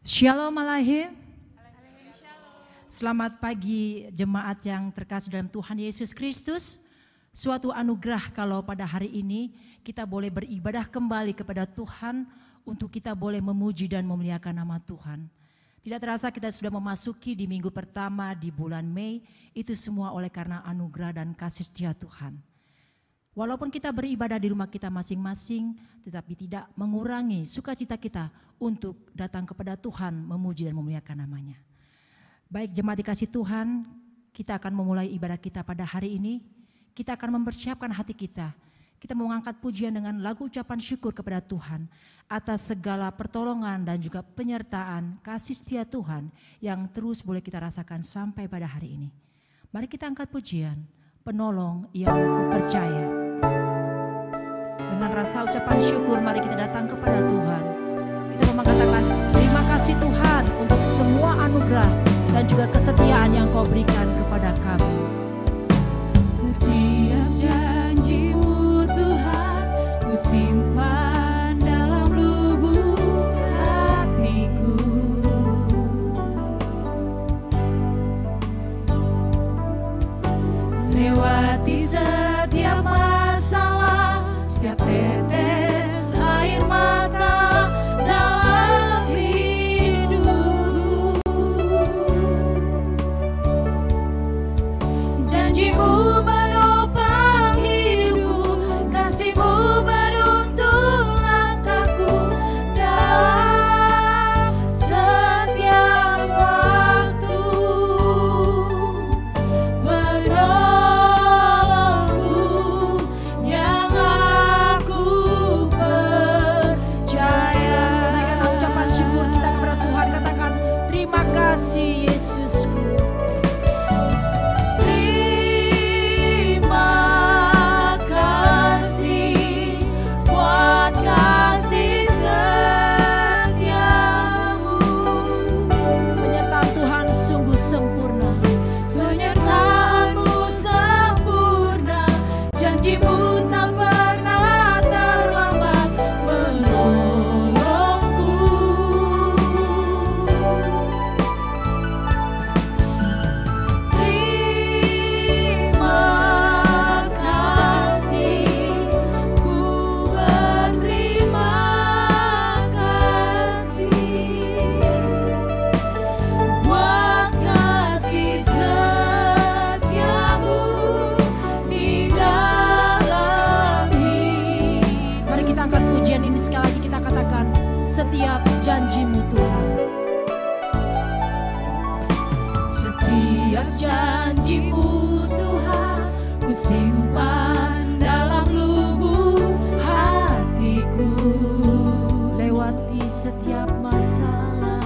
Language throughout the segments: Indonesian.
Shalom Alaihi. Selamat pagi jemaat yang terkasih dalam Tuhan Yesus Kristus. Suatu anugerah kalau pada hari ini kita boleh beribadah kembali kepada Tuhan untuk kita boleh memuji dan memuliakan nama Tuhan. Tidak terasa kita sudah memasuki di minggu pertama di bulan Mei, itu semua oleh karena anugerah dan kasih setia Tuhan. Walaupun kita beribadah di rumah kita masing-masing, tetapi tidak mengurangi sukacita kita untuk datang kepada Tuhan, memuji dan memuliakan namanya. Baik jemaat dikasih Tuhan, kita akan memulai ibadah kita pada hari ini. Kita akan mempersiapkan hati kita. Kita mau mengangkat pujian dengan lagu ucapan syukur kepada Tuhan atas segala pertolongan dan juga penyertaan kasih setia Tuhan yang terus boleh kita rasakan sampai pada hari ini. Mari kita angkat pujian, penolong yang kupercaya. Dengan rasa ucapan syukur mari kita datang kepada Tuhan. Kita mau mengatakan terima kasih Tuhan untuk semua anugerah dan juga kesetiaan yang Kau berikan kepada kami. Setiap janji-Mu Tuhan ku simpan dalam lubuk hatiku. Lewati setiap masalah, setiap tetes air mata dalam hidup. Janji-Mu menopang hidupku, kasih-Mu menuntun langkahku dalam setiap waktu. Penolongku yang aku percaya. Naikkan ucapan syukur kita kepada Tuhan, katakan terima kasih Yesusku. Terima kasih buat kasih setiamu. Penyertaan Tuhan sungguh sempurna. Penyertaan-Mu sempurna, janji-Mu tak pernah terlambat menolongku. Terima kasih, ku berterima kasih buat kasih setiamu di dalam hidup. Mari kita angkat pujian ini sekali lagi, kita katakan setiap janji-Mu Tuhan. Setiap janji-Mu Tuhan ku simpan dalam lubuk hatiku. Lewati setiap masalah,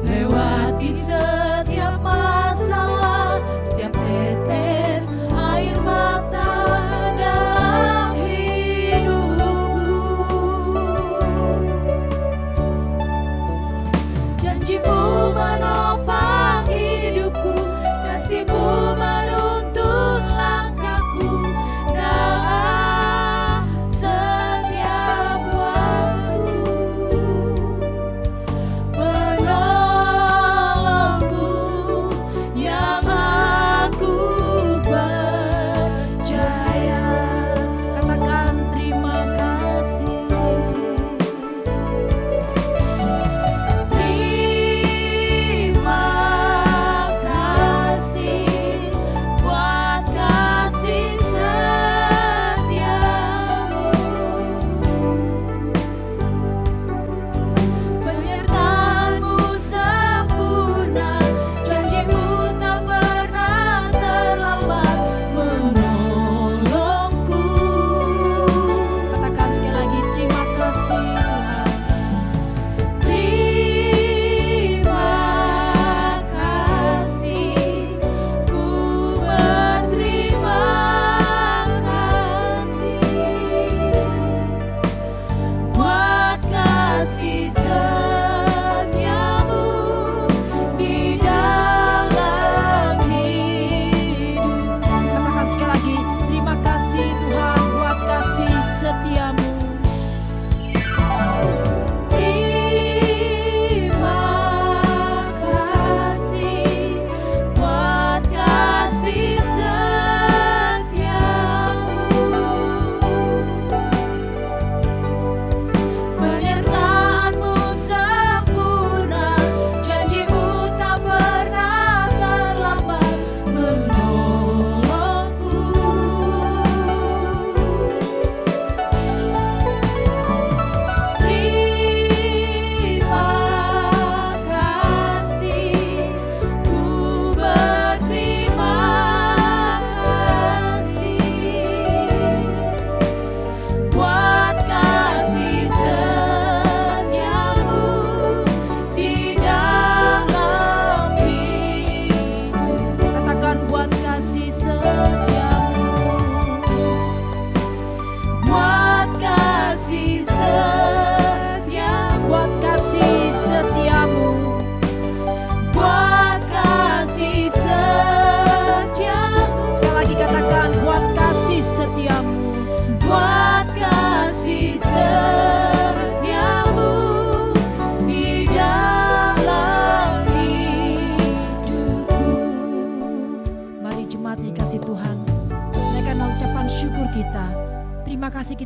Lewati setiap masalah, setiap tetes air mata dalam hidupku. Janji-Mu menopang hidupku, kasih-Mu menuntun langkahku dalam setiap waktu. Penolongku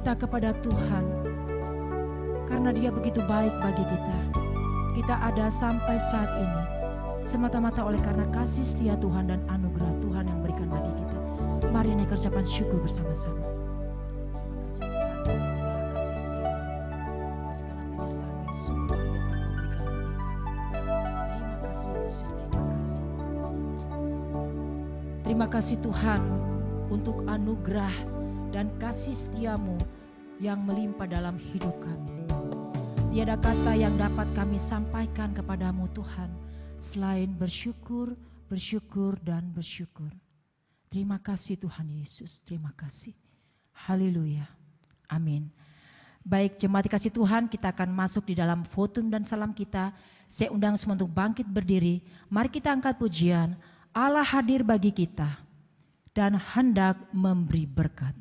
kita kepada Tuhan, karena Dia begitu baik bagi kita. Kita ada sampai saat ini semata-mata oleh karena kasih setia Tuhan dan anugerah Tuhan yang berikan bagi kita. Mari naik ucapan syukur bersama-sama. Terima kasih Tuhan untuk segala kasih setia, segala penyertaan yang sungguh luar biasa Kau berikan bagi kami. Terima kasih Yesus, terima kasih. Terima kasih Tuhan untuk anugerah dan kasih setiamu yang melimpah dalam hidup kami. Tiada kata yang dapat kami sampaikan kepadamu Tuhan, selain bersyukur, bersyukur, dan bersyukur. Terima kasih Tuhan Yesus, terima kasih. Haleluya, amin. Baik jemaat dikasih Tuhan, kita akan masuk di dalam votum dan salam kita. Saya undang semua untuk bangkit berdiri. Mari kita angkat pujian, Allah hadir bagi kita dan hendak memberi berkat.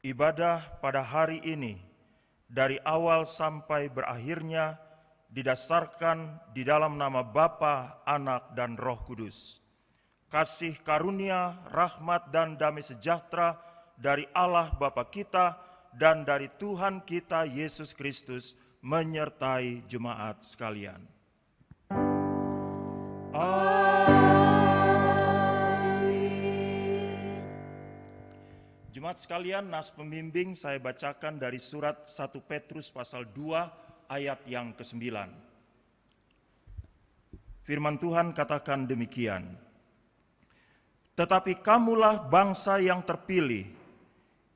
Ibadah pada hari ini dari awal sampai berakhirnya didasarkan di dalam nama Bapa, Anak, dan Roh Kudus. Kasih karunia, rahmat, dan damai sejahtera dari Allah Bapa kita dan dari Tuhan kita Yesus Kristus menyertai jemaat sekalian. Jemaat sekalian, nas pembimbing saya bacakan dari surat 1 Petrus pasal 2 ayat yang ke-9. Firman Tuhan katakan demikian. Tetapi kamulah bangsa yang terpilih,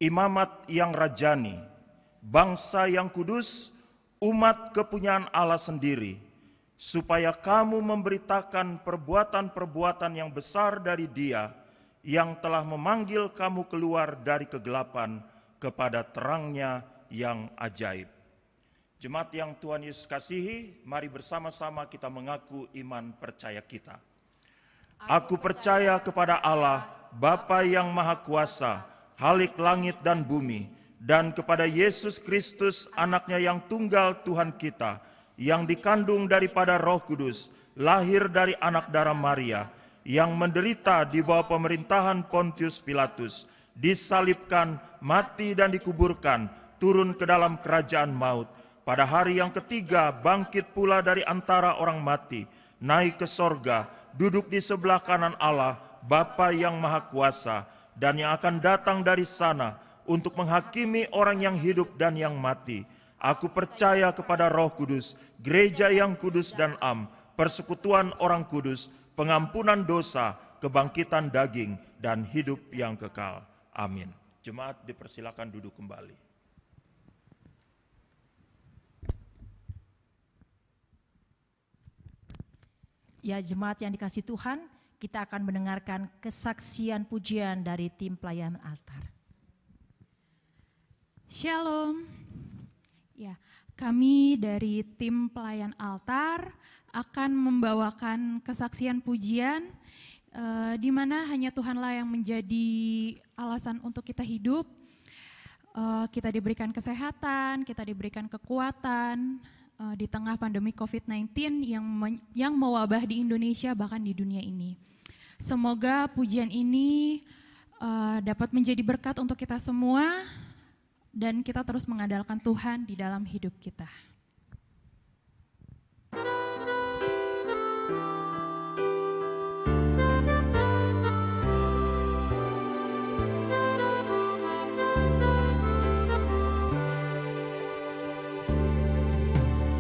imamat yang rajani, bangsa yang kudus, umat kepunyaan Allah sendiri, supaya kamu memberitakan perbuatan-perbuatan yang besar dari Dia yang telah memanggil kamu keluar dari kegelapan kepada terangnya yang ajaib. Jemaat yang Tuhan Yesus kasihi, mari bersama-sama kita mengaku iman percaya kita. Aku percaya kepada Allah, Bapa yang Maha Kuasa, Khalik langit dan bumi, dan kepada Yesus Kristus, anaknya yang tunggal Tuhan kita, yang dikandung daripada Roh Kudus, lahir dari anak darah Maria, yang menderita di bawah pemerintahan Pontius Pilatus, disalibkan, mati dan dikuburkan, turun ke dalam kerajaan maut. Pada hari yang ketiga bangkit pula dari antara orang mati, naik ke sorga, duduk di sebelah kanan Allah, Bapa yang Maha Kuasa, dan yang akan datang dari sana untuk menghakimi orang yang hidup dan yang mati. Aku percaya kepada Roh Kudus, gereja yang kudus dan am, persekutuan orang kudus, pengampunan dosa, kebangkitan daging, dan hidup yang kekal. Amin. Jemaat dipersilakan duduk kembali. Ya jemaat yang dikasihi Tuhan, kita akan mendengarkan kesaksian pujian dari tim pelayanan altar. Shalom. Ya, kami dari tim pelayan altar akan membawakan kesaksian pujian di mana hanya Tuhanlah yang menjadi alasan untuk kita hidup. Kita diberikan kesehatan, kita diberikan kekuatan di tengah pandemi COVID-19 yang mewabah di Indonesia bahkan di dunia ini. Semoga pujian ini dapat menjadi berkat untuk kita semua dan kita terus mengandalkan Tuhan di dalam hidup kita.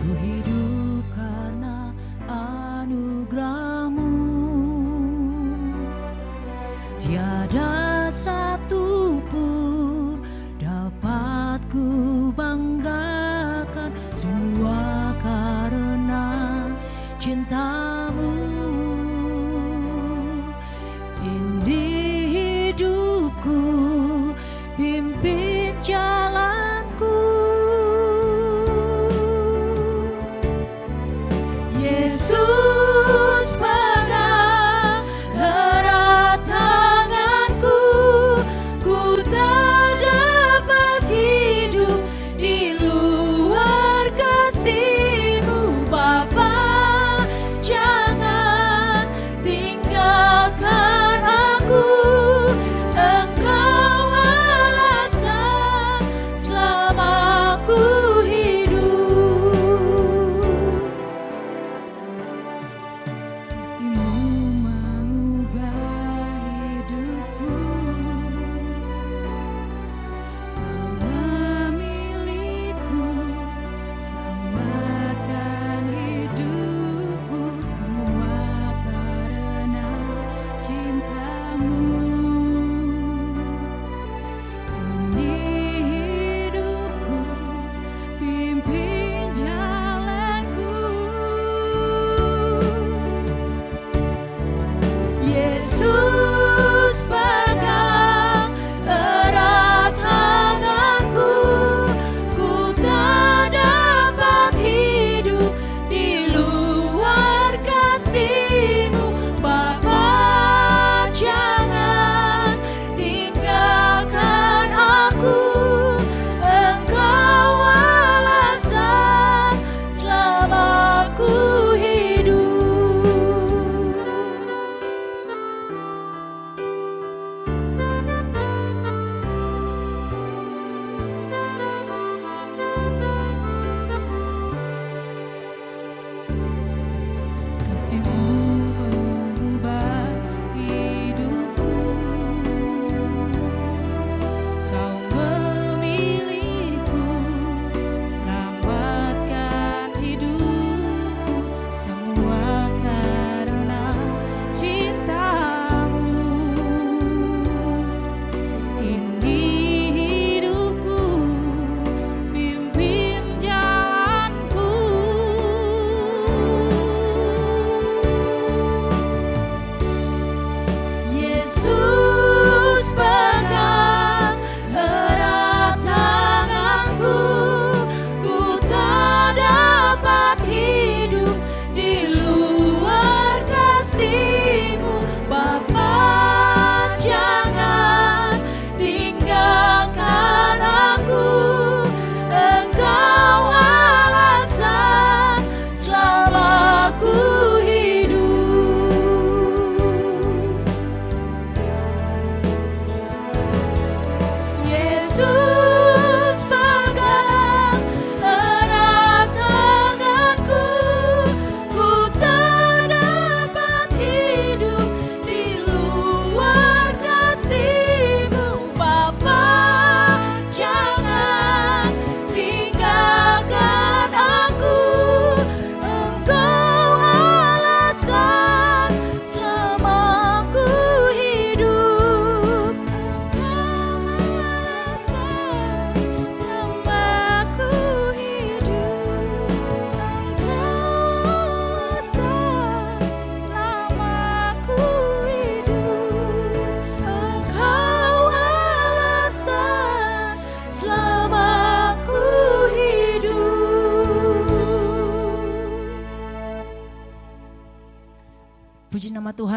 Ku hidup karena anugerah-Mu, tiada satu pun dapat ku banggakan, semua karena cinta-Mu. Ini hidupku, pimpin jalanku. Yesus pegang erat tanganku, ku tak dapat hidup di luar kasih-Mu. Bapa, jangan tinggalkan aku, Engkau alasan selama aku hidup. Kasih-Mu mengubah hidupku, Kaulah milikku, selamatkan hidupku, semua karena cinta-Mu. Ini hidupku, pimpin jalanku. Yesus pegang erat tanganku, ku tak dapat hidup di luar kasih-Mu. Bapa, jangan tinggalkan aku, Engkau alasan selama aku hidup.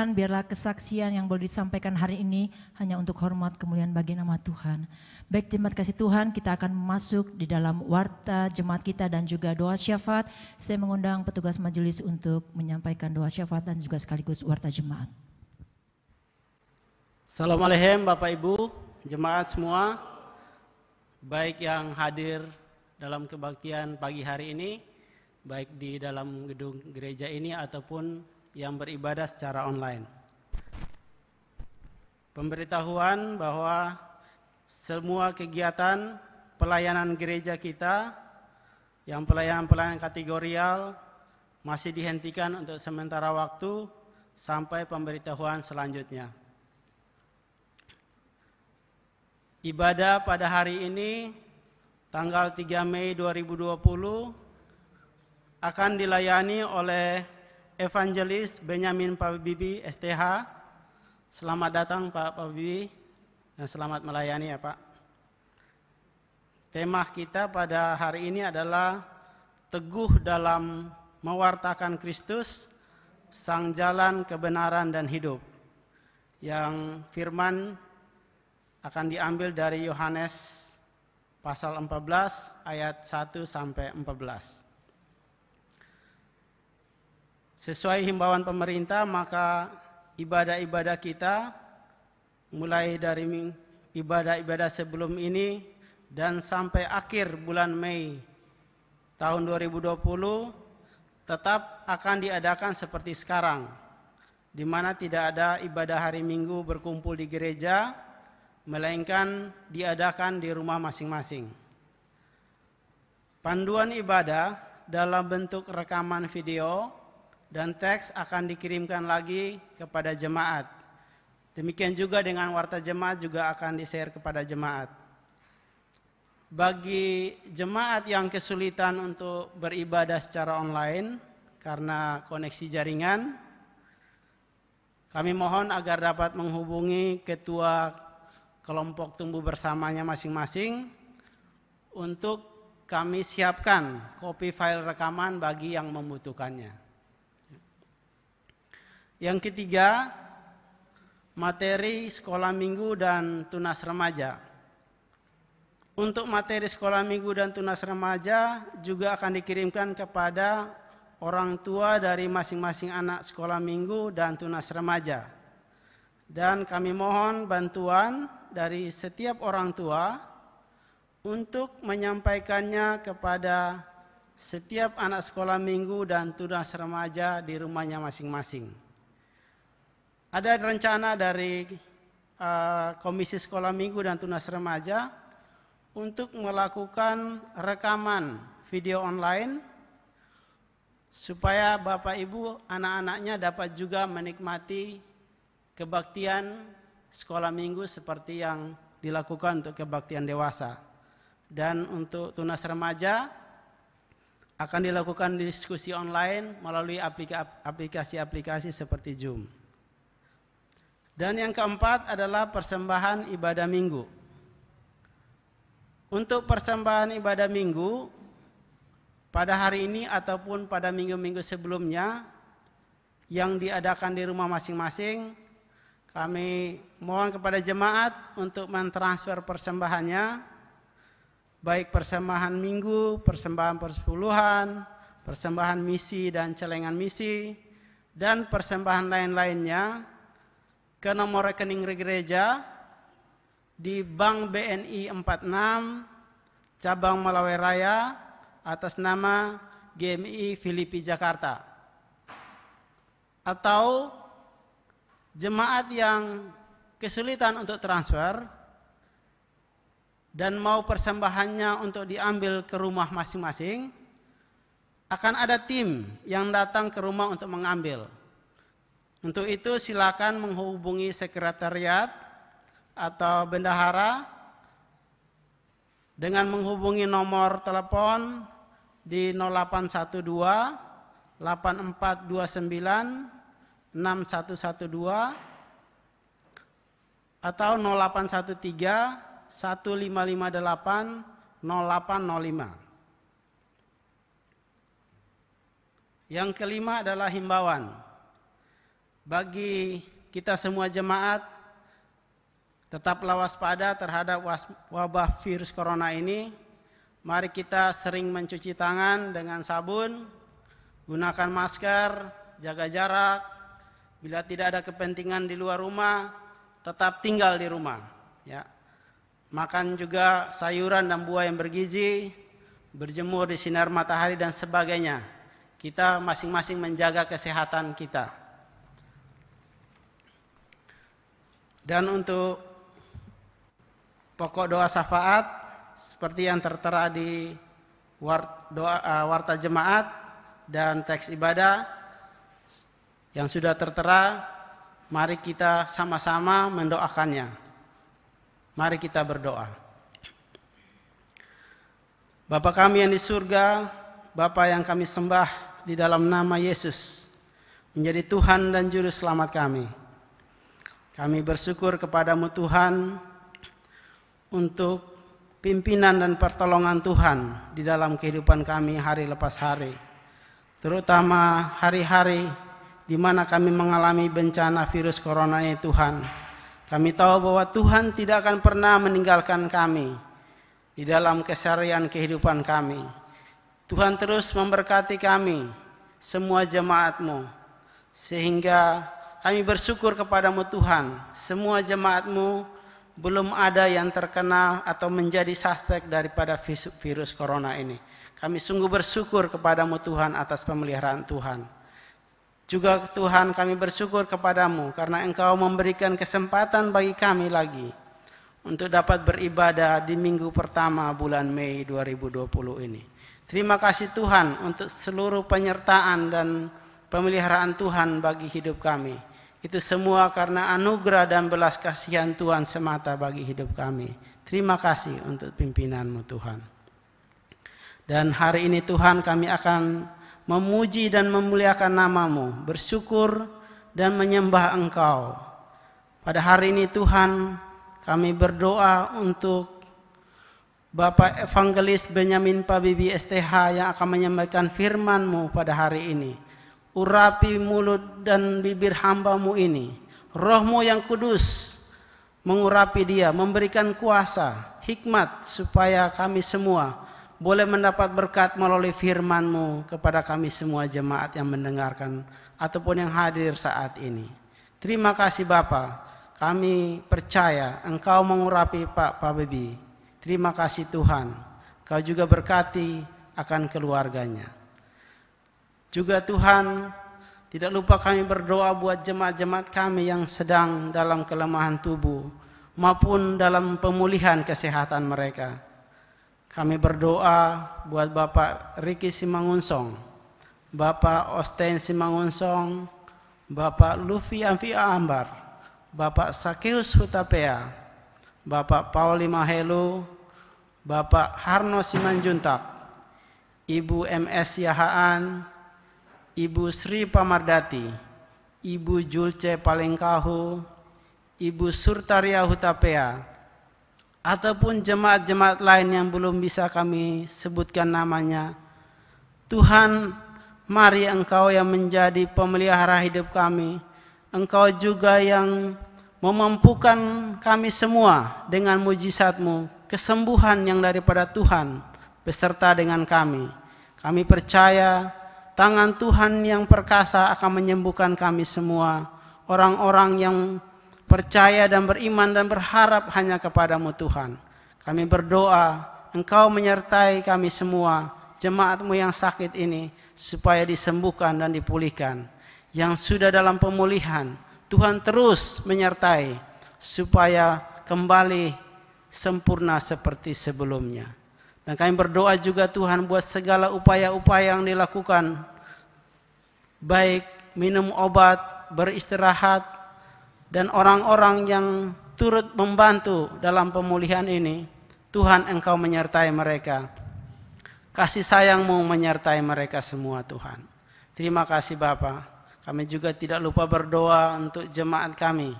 Tuhan, biarlah kesaksian yang boleh disampaikan hari ini hanya untuk hormat kemuliaan bagi nama Tuhan. Baik jemaat kasih Tuhan, kita akan masuk di dalam warta jemaat kita dan juga doa syafaat. Saya mengundang petugas majelis untuk menyampaikan doa syafaat dan juga sekaligus warta jemaat. Assalamualaikum Bapak Ibu, jemaat semua, baik yang hadir dalam kebaktian pagi hari ini, baik di dalam gedung gereja ini ataupun yang beribadah secara online. Pemberitahuan bahwa semua kegiatan pelayanan gereja kita yang pelayanan kategorial masih dihentikan untuk sementara waktu sampai pemberitahuan selanjutnya. Ibadah pada hari ini tanggal 3 Mei 2020 akan dilayani oleh Evangelis Benyamin Pabibi STH. Selamat datang Pak Pabibi dan selamat melayani ya Pak. Tema kita pada hari ini adalah teguh dalam mewartakan Kristus, sang jalan kebenaran dan hidup. Yang firman akan diambil dari Yohanes pasal 14 ayat 1 sampai 14. Sesuai himbauan pemerintah, maka ibadah-ibadah kita mulai dari ibadah-ibadah sebelum ini dan sampai akhir bulan Mei tahun 2020 tetap akan diadakan seperti sekarang, di mana tidak ada ibadah hari Minggu berkumpul di gereja, melainkan diadakan di rumah masing-masing. Panduan ibadah dalam bentuk rekaman video dan teks akan dikirimkan lagi kepada jemaat. Demikian juga dengan warta jemaat juga akan di-share kepada jemaat. Bagi jemaat yang kesulitan untuk beribadah secara online karena koneksi jaringan, kami mohon agar dapat menghubungi ketua kelompok tumbuh bersamanya masing-masing untuk kami siapkan kopi file rekaman bagi yang membutuhkannya. Yang ketiga, materi sekolah minggu dan tunas remaja. Untuk materi sekolah minggu dan tunas remaja juga akan dikirimkan kepada orang tua dari masing-masing anak sekolah minggu dan tunas remaja. Dan kami mohon bantuan dari setiap orang tua untuk menyampaikannya kepada setiap anak sekolah minggu dan tunas remaja di rumahnya masing-masing. Ada rencana dari Komisi Sekolah Minggu dan Tunas Remaja untuk melakukan rekaman video online supaya Bapak Ibu anak-anaknya dapat juga menikmati kebaktian sekolah minggu seperti yang dilakukan untuk kebaktian dewasa. Dan untuk tunas remaja akan dilakukan diskusi online melalui aplikasi-aplikasi seperti Zoom. Dan yang keempat adalah persembahan ibadah minggu. Untuk persembahan ibadah minggu pada hari ini ataupun pada minggu-minggu sebelumnya yang diadakan di rumah masing-masing, kami mohon kepada jemaat untuk mentransfer persembahannya, baik persembahan minggu, persembahan persepuluhan, persembahan misi dan celengan misi, dan persembahan lain-lainnya ke nomor rekening gereja di Bank BNI 46 Cabang Melawai Raya atas nama GMI Filipi Jakarta. Atau jemaat yang kesulitan untuk transfer dan mau persembahannya untuk diambil ke rumah masing-masing, akan ada tim yang datang ke rumah untuk mengambil. Untuk itu silakan menghubungi sekretariat atau bendahara dengan menghubungi nomor telepon di 0812 8429 6112 atau 0813 1558 0805. Yang kelima adalah himbauan. Bagi kita semua jemaat, tetaplah waspada terhadap wabah virus corona ini. Mari kita sering mencuci tangan dengan sabun, gunakan masker, jaga jarak. Bila tidak ada kepentingan di luar rumah, tetap tinggal di rumah. Ya. Makan juga sayuran dan buah yang bergizi, berjemur di sinar matahari dan sebagainya. Kita masing-masing menjaga kesehatan kita. Dan untuk pokok doa syafaat seperti yang tertera di warta jemaat dan teks ibadah yang sudah tertera, mari kita sama-sama mendoakannya. Mari kita berdoa. Bapa kami yang di surga, Bapa yang kami sembah di dalam nama Yesus, menjadi Tuhan dan Juru Selamat kami. Kami bersyukur kepadamu Tuhan untuk pimpinan dan pertolongan Tuhan di dalam kehidupan kami hari lepas hari. Terutama hari-hari di mana kami mengalami bencana virus corona ini Tuhan. Kami tahu bahwa Tuhan tidak akan pernah meninggalkan kami di dalam keseharian kehidupan kami. Tuhan terus memberkati kami, semua jemaat-Mu, sehingga kami bersyukur kepadamu Tuhan, semua jemaat-Mu belum ada yang terkena atau menjadi suspek daripada virus corona ini. Kami sungguh bersyukur kepadamu Tuhan atas pemeliharaan Tuhan. Juga Tuhan kami bersyukur kepadamu karena Engkau memberikan kesempatan bagi kami lagi untuk dapat beribadah di minggu pertama bulan Mei 2020 ini. Terima kasih Tuhan untuk seluruh penyertaan dan pemeliharaan Tuhan bagi hidup kami. Itu semua karena anugerah dan belas kasihan Tuhan semata bagi hidup kami. Terima kasih untuk pimpinan-Mu Tuhan. Dan hari ini Tuhan kami akan memuji dan memuliakan nama-Mu, bersyukur dan menyembah Engkau. Pada hari ini Tuhan kami berdoa untuk Bapak Evangelis Benyamin Pabibi STH yang akan menyampaikan firman-Mu pada hari ini. Urapi mulut dan bibir hamba-Mu ini. Roh-Mu yang kudus mengurapi dia, memberikan kuasa, hikmat supaya kami semua boleh mendapat berkat melalui firman-Mu kepada kami semua jemaat yang mendengarkan ataupun yang hadir saat ini. Terima kasih Bapa, kami percaya Engkau mengurapi Pak Pabibi. Terima kasih Tuhan, Kau juga berkati akan keluarganya. Juga Tuhan, tidak lupa kami berdoa buat jemaat-jemaat kami yang sedang dalam kelemahan tubuh maupun dalam pemulihan kesehatan mereka. Kami berdoa buat Bapak Riki Simangunsong, Bapak Osten Simangunsong, Bapak Lufi Amfi Ambar, Bapak Sakeus Hutapea, Bapak Pauli Mahelu, Bapak Harno Simanjuntak, Ibu MS Yahaan, Ibu Sri Pamardati, Ibu Julce Palengkahu, Ibu Surtaria Hutapea, ataupun jemaat-jemaat lain yang belum bisa kami sebutkan namanya. Tuhan, mari Engkau yang menjadi pemelihara hidup kami. Engkau juga yang memampukan kami semua dengan mujizat-Mu, kesembuhan yang daripada Tuhan beserta dengan kami. Kami percaya tangan Tuhan yang perkasa akan menyembuhkan kami semua. Orang-orang yang percaya dan beriman dan berharap hanya kepadamu Tuhan. Kami berdoa Engkau menyertai kami semua, jemaat-Mu yang sakit ini, supaya disembuhkan dan dipulihkan. Yang sudah dalam pemulihan, Tuhan terus menyertai, supaya kembali sempurna seperti sebelumnya. Dan kami berdoa juga Tuhan buat segala upaya-upaya yang dilakukan, baik minum obat, beristirahat, dan orang-orang yang turut membantu dalam pemulihan ini. Tuhan Engkau menyertai mereka. Kasih sayang-Mu menyertai mereka semua Tuhan. Terima kasih Bapa. Kami juga tidak lupa berdoa untuk jemaat kami.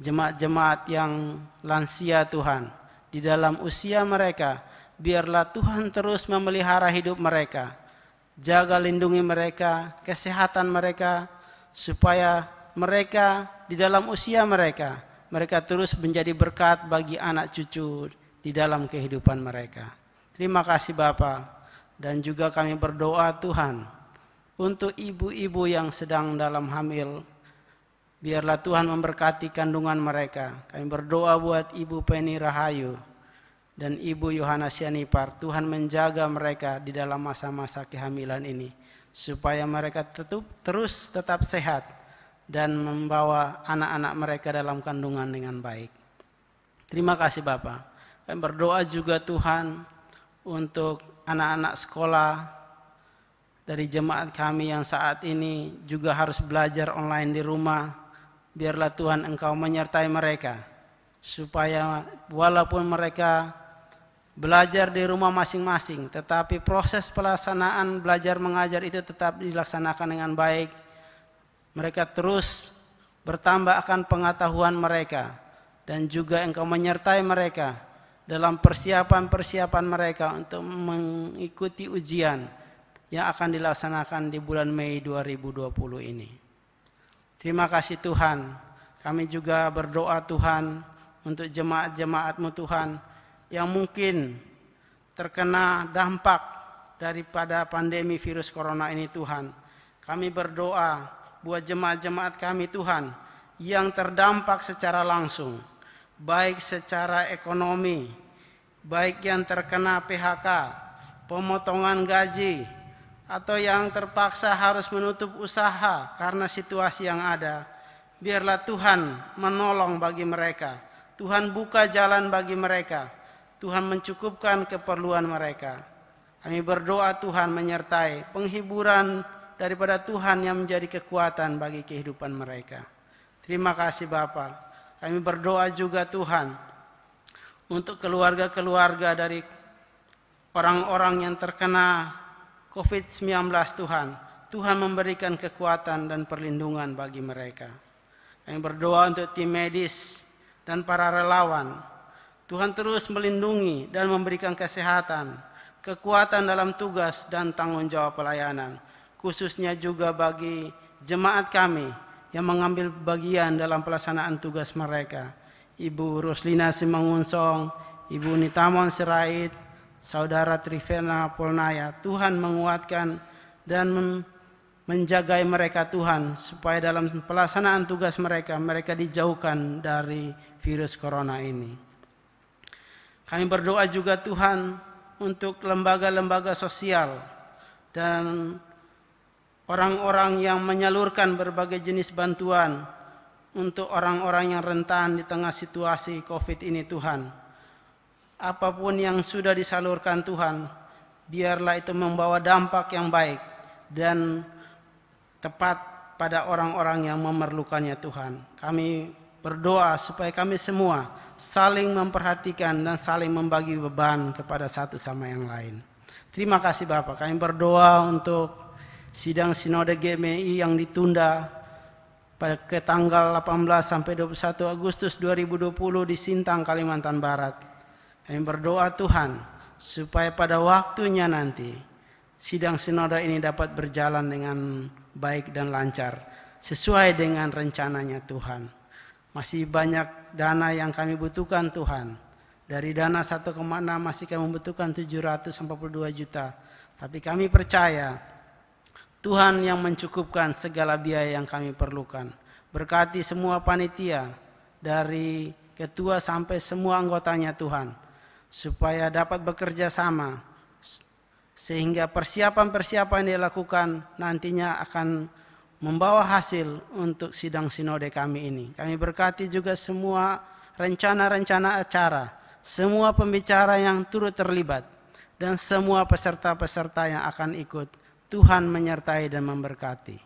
Jemaat-jemaat yang lansia Tuhan. Di dalam usia mereka, biarlah Tuhan terus memelihara hidup mereka. Jaga lindungi mereka, kesehatan mereka, supaya mereka di dalam usia mereka terus menjadi berkat bagi anak cucu di dalam kehidupan mereka. Terima kasih Bapa. Dan juga kami berdoa Tuhan untuk ibu-ibu yang sedang dalam hamil. Biarlah Tuhan memberkati kandungan mereka. Kami berdoa buat Ibu Penny Rahayu dan Ibu Yohana Sianipar. Tuhan menjaga mereka di dalam masa-masa kehamilan ini, supaya mereka terus tetap sehat dan membawa anak-anak mereka dalam kandungan dengan baik. Terima kasih Bapa. Kami berdoa juga Tuhan untuk anak-anak sekolah dari jemaat kami yang saat ini juga harus belajar online di rumah. Biarlah Tuhan Engkau menyertai mereka, supaya walaupun mereka belajar di rumah masing-masing, tetapi proses pelaksanaan belajar mengajar itu tetap dilaksanakan dengan baik. Mereka terus bertambah akan pengetahuan mereka, dan juga Engkau menyertai mereka dalam persiapan-persiapan mereka untuk mengikuti ujian yang akan dilaksanakan di bulan Mei 2020 ini. Terima kasih Tuhan. Kami juga berdoa Tuhan untuk jemaat-jemaat-Mu Tuhan yang mungkin terkena dampak daripada pandemi virus corona ini Tuhan. Kami berdoa buat jemaat-jemaat kami Tuhan yang terdampak secara langsung, baik secara ekonomi, baik yang terkena PHK, pemotongan gaji, atau yang terpaksa harus menutup usaha karena situasi yang ada. Biarlah Tuhan menolong bagi mereka. Tuhan buka jalan bagi mereka. Tuhan mencukupkan keperluan mereka. Kami berdoa Tuhan menyertai penghiburan daripada Tuhan yang menjadi kekuatan bagi kehidupan mereka. Terima kasih Bapa. Kami berdoa juga Tuhan untuk keluarga-keluarga dari orang-orang yang terkena COVID-19 Tuhan. Tuhan memberikan kekuatan dan perlindungan bagi mereka. Kami berdoa untuk tim medis dan para relawan. Tuhan terus melindungi dan memberikan kesehatan, kekuatan dalam tugas dan tanggung jawab pelayanan. Khususnya juga bagi jemaat kami yang mengambil bagian dalam pelaksanaan tugas mereka. Ibu Roslina Simangunsong, Ibu Nitamon Sirait, Saudara Trivena Polnaya. Tuhan menguatkan dan menjagai mereka Tuhan, supaya dalam pelaksanaan tugas mereka dijauhkan dari virus corona ini. Kami berdoa juga Tuhan untuk lembaga-lembaga sosial dan orang-orang yang menyalurkan berbagai jenis bantuan untuk orang-orang yang rentan di tengah situasi COVID ini Tuhan. Apapun yang sudah disalurkan Tuhan, biarlah itu membawa dampak yang baik dan tepat pada orang-orang yang memerlukannya Tuhan. Kami berdoa supaya kami semua saling memperhatikan dan saling membagi beban kepada satu sama yang lain. Terima kasih Bapak. Kami berdoa untuk sidang Sinode GMI yang ditunda pada tanggal 18 sampai 21 Agustus 2020 di Sintang, Kalimantan Barat. Kami berdoa Tuhan supaya pada waktunya nanti sidang Sinode ini dapat berjalan dengan baik dan lancar sesuai dengan rencananya Tuhan. Masih banyak dana yang kami butuhkan Tuhan. Dari dana 1,6 masih kami membutuhkan 742 juta. Tapi kami percaya Tuhan yang mencukupkan segala biaya yang kami perlukan. Berkati semua panitia dari ketua sampai semua anggotanya Tuhan, supaya dapat bekerja sama, sehingga persiapan-persiapan yang dilakukan nantinya akan membawa hasil untuk sidang sinode kami ini. Kami berkati juga semua rencana-rencana acara, semua pembicara yang turut terlibat, dan semua peserta-peserta yang akan ikut. Tuhan menyertai dan memberkati.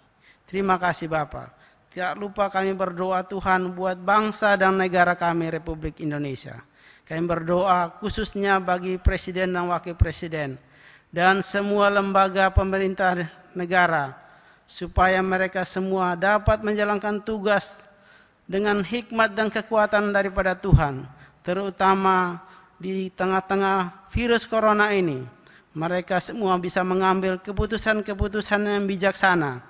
Terima kasih Bapak. Tidak lupa kami berdoa Tuhan buat bangsa dan negara kami Republik Indonesia. Kami berdoa khususnya bagi Presiden dan Wakil Presiden dan semua lembaga pemerintah negara, supaya mereka semua dapat menjalankan tugas dengan hikmat dan kekuatan daripada Tuhan, terutama di tengah-tengah virus corona ini. Mereka semua bisa mengambil keputusan-keputusan yang bijaksana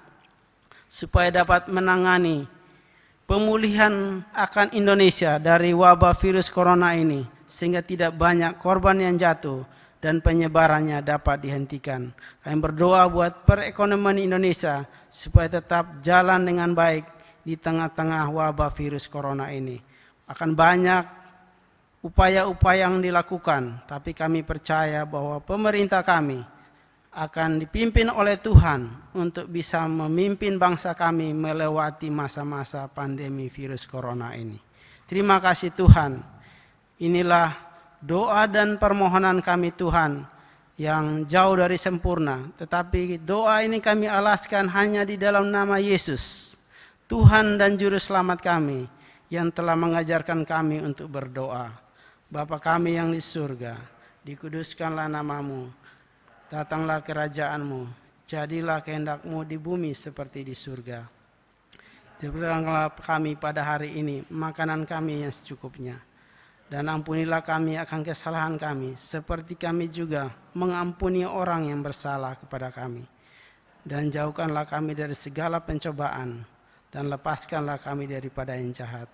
supaya dapat menangani pemulihan akan Indonesia dari wabah virus corona ini, sehingga tidak banyak korban yang jatuh dan penyebarannya dapat dihentikan. Kami berdoa buat perekonomian Indonesia supaya tetap jalan dengan baik di tengah-tengah wabah virus corona ini. Akan banyak upaya-upaya yang dilakukan, tapi kami percaya bahwa pemerintah kami akan dipimpin oleh Tuhan untuk bisa memimpin bangsa kami melewati masa-masa pandemi virus corona ini. Terima kasih Tuhan. Inilah doa dan permohonan kami Tuhan yang jauh dari sempurna. Tetapi doa ini kami alaskan hanya di dalam nama Yesus, Tuhan dan Juru Selamat kami, yang telah mengajarkan kami untuk berdoa. Bapa kami yang di surga, dikuduskanlah namamu, datanglah kerajaanmu, jadilah kehendak-Mu di bumi seperti di surga. Berikanlah kami pada hari ini makanan kami yang secukupnya, dan ampunilah kami akan kesalahan kami, seperti kami juga mengampuni orang yang bersalah kepada kami. Dan jauhkanlah kami dari segala pencobaan, dan lepaskanlah kami daripada yang jahat.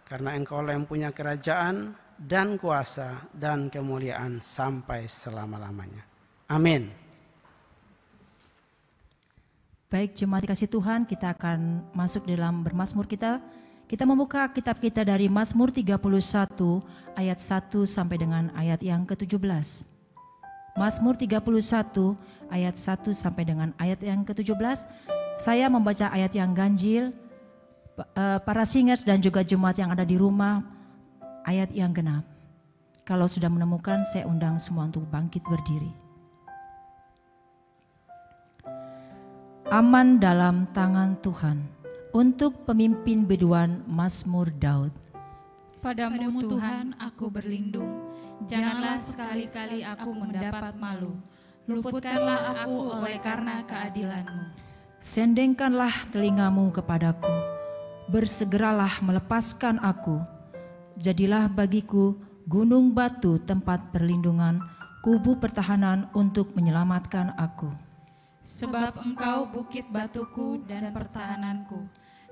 Karena Engkaulah yang punya kerajaan dan kuasa dan kemuliaan sampai selama-lamanya. Amin. Baik, jemaat dikasih Tuhan, kita akan masuk dalam bermazmur kita. Kita membuka kitab kita dari Mazmur 31 ayat 1 sampai dengan ayat yang ke-17. Mazmur 31 ayat 1 sampai dengan ayat yang ke-17. Saya membaca ayat yang ganjil, para singers dan juga jemaat yang ada di rumah, ayat yang genap. Kalau sudah menemukan, saya undang semua untuk bangkit berdiri. Aman dalam tangan Tuhan, untuk pemimpin biduan Mazmur Daud. Padamu Tuhan aku berlindung, janganlah sekali-kali aku mendapat malu. Luputkanlah aku oleh karena keadilan-Mu. Sendengkanlah telingamu kepadaku, bersegeralah melepaskan aku. Jadilah bagiku gunung batu tempat perlindungan, kubu pertahanan untuk menyelamatkan aku. Sebab Engkau bukit batuku dan pertahananku,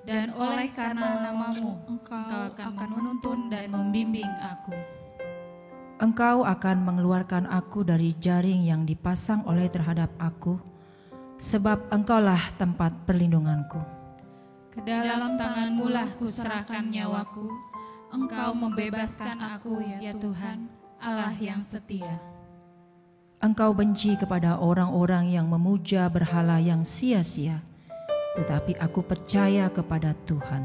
dan oleh karena namamu Engkau akan menuntun dan membimbing aku. Engkau akan mengeluarkan aku dari jaring yang dipasang oleh terhadap aku, sebab Engkaulah tempat perlindunganku. Ke dalam tangan-Mu lah kuserahkan nyawaku, Engkau membebaskan aku ya Tuhan, Allah yang setia. Engkau benci kepada orang-orang yang memuja berhala yang sia-sia, tetapi aku percaya kepada Tuhan.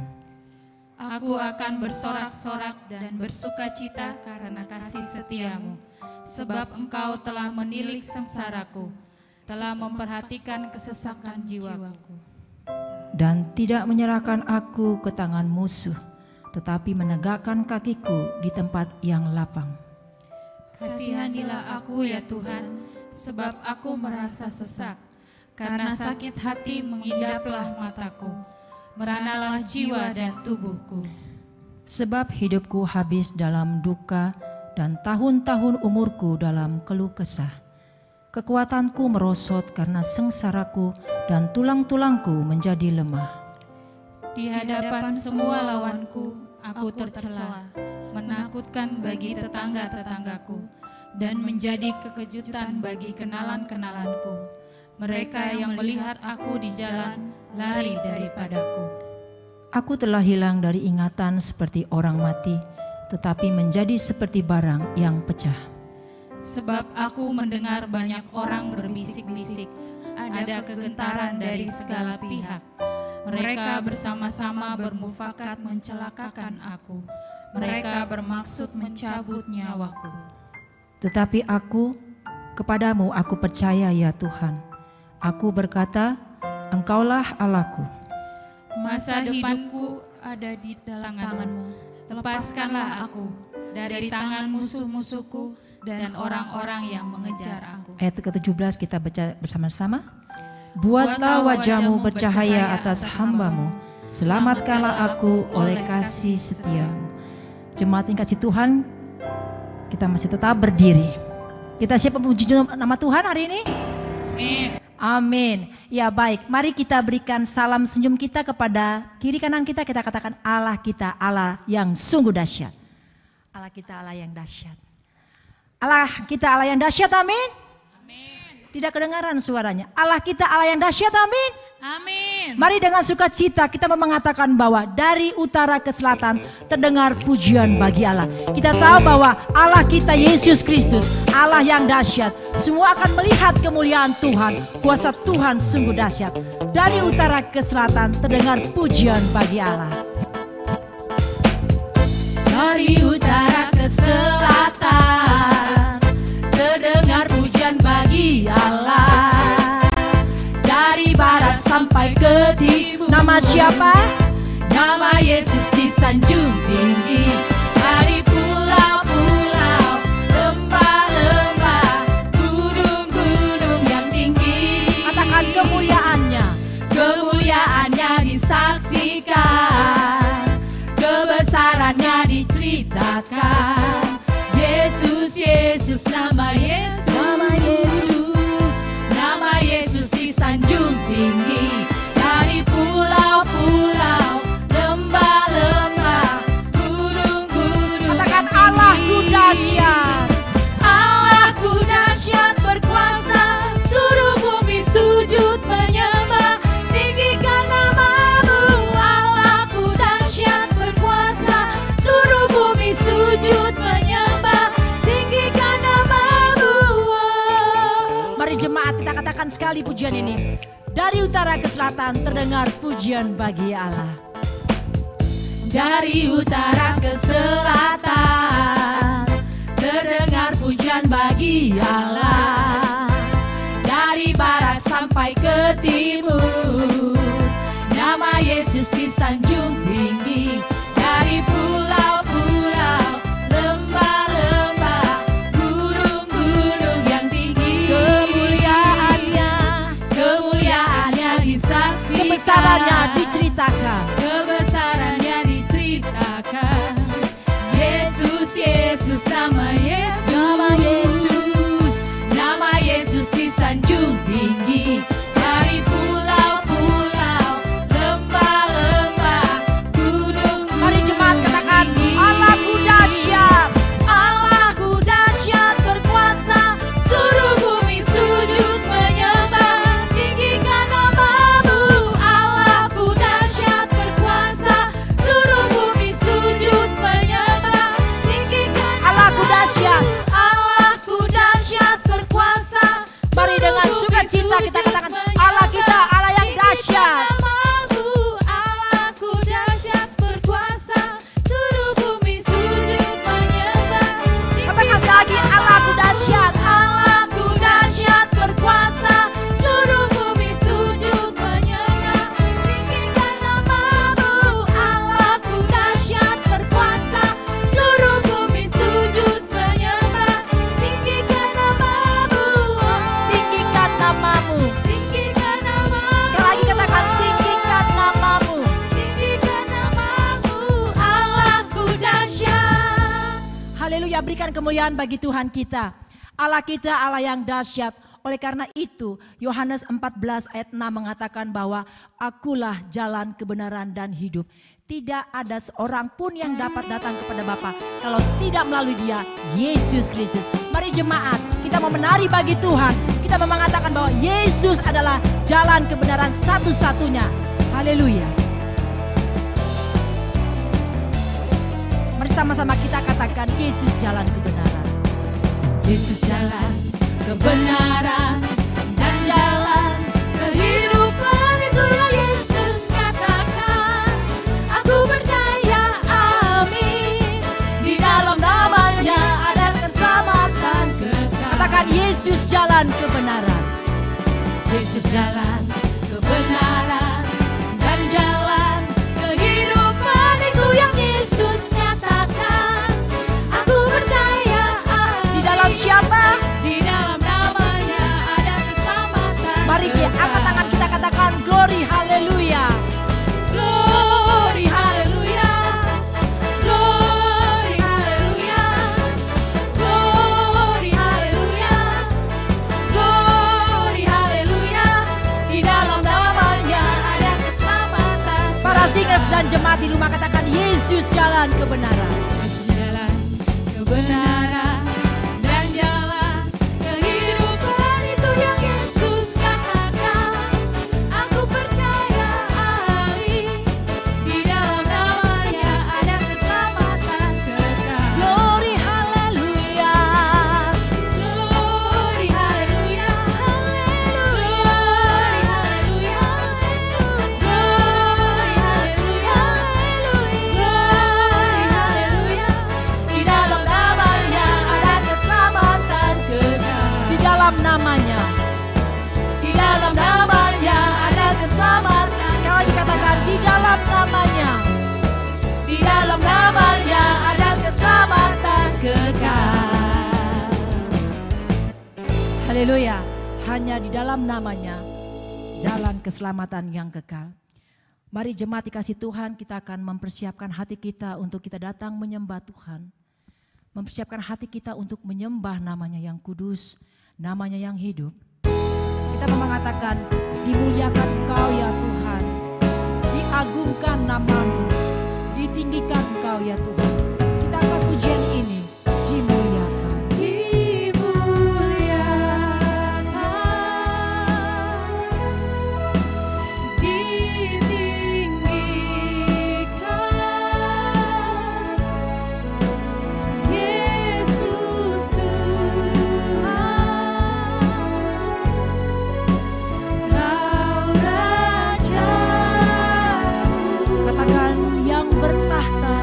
Aku akan bersorak-sorak dan bersukacita karena kasih setia-Mu, sebab Engkau telah menilik sengsaraku, telah memperhatikan kesesakan jiwaku. Dan tidak menyerahkan aku ke tangan musuh, tetapi menegakkan kakiku di tempat yang lapang. Kasihanilah aku ya Tuhan, sebab aku merasa sesak. Karena sakit hati mengidaplah mataku, meranalah jiwa dan tubuhku. Sebab hidupku habis dalam duka dan tahun-tahun umurku dalam keluh kesah. Kekuatanku merosot karena sengsaraku dan tulang-tulangku menjadi lemah. Di hadapan semua lawanku, aku tercela, menakutkan bagi tetangga-tetanggaku, dan menjadi kekejutan bagi kenalan-kenalanku. Mereka yang melihat aku di jalan lari daripadaku. Aku telah hilang dari ingatan seperti orang mati, tetapi menjadi seperti barang yang pecah. Sebab aku mendengar banyak orang berbisik-bisik, ada kegentaran dari segala pihak. Mereka bersama-sama bermufakat mencelakakan aku. Mereka bermaksud mencabut nyawaku. Tetapi aku, kepadamu aku percaya ya Tuhan. Aku berkata, Engkaulah Allahku. Masa hidupku ada di dalam tangan-Mu. Lepaskanlah aku dari tangan musuh-musuhku dan orang-orang yang mengejar aku. Ayat ke-17 kita baca bersama-sama. Buatlah wajah-Mu bercahaya atas hamba-Mu, selamatkanlah aku oleh kasih setia-Mu. Jemaat yang kasih Tuhan, kita masih tetap berdiri. Kita siap memuji nama Tuhan hari ini? Amin. Ya baik, mari kita berikan salam senyum kita kepada kiri kanan kita. Kita katakan Allah kita Allah yang sungguh dahsyat. Allah kita Allah yang dahsyat. Allah kita Allah yang dahsyat, amin. Tidak kedengaran suaranya. Allah kita Allah yang dahsyat, amin. Amin. Mari dengan sukacita kita mengatakan bahwa dari utara ke selatan terdengar pujian bagi Allah. Kita tahu bahwa Allah kita Yesus Kristus, Allah yang dahsyat. Semua akan melihat kemuliaan Tuhan, kuasa Tuhan sungguh dahsyat. Dari utara ke selatan terdengar pujian bagi Allah. Dari utara ke selatan terdengar pujian bagi Allah. Dari barat sampai ke timur, Nama siapa? nama Yesus disanjung tinggi. Dari pulau-pulau, lembah-lembah, gunung-gunung yang tinggi. Katakan kemuliaannya. Kemuliaannya disaksikan, kebesarannya diceritakan. Yesus, Yesus, nama Yesus, nama Yesus, nama Yesus disanjung tinggi. Dari pulau-pulau, lembah-lembah, gunung-gunung Katakan yang tinggi. Allahku dahsyat. Allahku dahsyat berkuasa, seluruh bumi sujud menyembah. Tinggikan namamu. Allahku dahsyat berkuasa, seluruh bumi sujud menyembah. Tinggikan namamu. Mari jemaat kita katakan sekali pujian ini. Dari utara ke selatan terdengar pujian bagi Allah. Dari utara ke selatan terdengar pujian bagi Allah. Dari barat sampai ke timur, nama Yesus disanjung tinggi. Dari pulau-pulau, lembah-lembah, gunung-gunung yang tinggi. Kemuliaannya disaksikan, Kebesarannya diceritakan. kebesarannya diceritakan. Yesus, Yesus, nama Yesus, nama Yesus, nama Yesus disanjung tinggi. Dari pulau-pulau, lembah-lembah, gunung-gunung. Mari jemaat katakan tinggi. Allahku dahsyat. Allahku dahsyat berkuasa, seluruh bumi sujud menyembah. Tinggikan namamu. Allahku dahsyat berkuasa, seluruh bumi sujud menyembah. Tinggikan Allahku dahsyat. Allahku dahsyat berkuasa. Mari dengan seluruh sukacita bumi kita sujud katakan menyembah. Allah kita Allah yang dahsyat. Tinggikan namamu. Allahku dahsyat berkuasa, seluruh bumi sujud menyembah. Katakan sekali lagi Allahku dahsyat. Allahku dahsyat berkuasa, seluruh bumi sujud menyembah. Tinggikan namamu. Allahku dahsyat berkuasa, seluruh bumi sujud menyembah. Tinggikan namamu. Tinggikan namamu. Tinggikan namamu. Sekali lagi katakan tinggikan namamu. Tinggikan namamu. Allahku dahsyat. Haleluya, berikan kemuliaan bagi Tuhan kita. Allah kita Allah yang dahsyat. Oleh karena itu Yohanes 14 ayat 6 mengatakan bahwa akulah jalan kebenaran dan hidup. Tidak ada seorang pun yang dapat datang kepada Bapa kalau tidak melalui Dia, Yesus Kristus. Mari jemaat, kita mau menari bagi Tuhan. Kita mau mengatakan bahwa Yesus adalah jalan kebenaran satu-satunya. Haleluya. Mari sama-sama kita katakan Yesus jalan kebenaran. Yesus jalan kebenaran dan jalan kehidupan, itu yang Yesus katakan. Aku percaya, amin. Di dalam namanya ada keselamatan kekal. Katakan Yesus jalan kebenaran. Yesus jalan kebenaran dan jalan kehidupan, itu yang Yesus katakan. Aku percaya, amin. Di dalam siapa? Di dalam namanya ada keselamatan. Mari kita angkat tangan kita katakan glory haleluya. Glory haleluya. Glory haleluya. Glory haleluya. Glory haleluya. jemaat di rumah katakan Yesus jalan kebenaran. Yesus jalan kebenaran dan jalan kehidupan, itu yang Yesus katakan. Aku percaya Ali, di dalam namanya ada keselamatan kekal. Glory haleluya. Glory haleluya, haleluya, glory haleluya, glory haleluya, glory haleluya. Di dalam namanya ada keselamatan kekal. Di dalam namanya. Di dalam namanya ada keselamatan. Sekali lagi katakan di dalam namanya. Di dalam namanya ada keselamatan kekal. Haleluya. Hanya di dalam namanya jalan keselamatan yang kekal. Mari jemaat dikasih Tuhan, kita akan mempersiapkan hati kita untuk kita datang menyembah Tuhan. Mempersiapkan hati kita untuk menyembah namanya yang kudus, namanya yang hidup. Kita mengatakan dimuliakan Engkau ya Tuhan. Diagungkan namamu, ditinggikan Engkau ya Tuhan. Kita akan pujian ini dimuliakan. Katakan yang bertahta,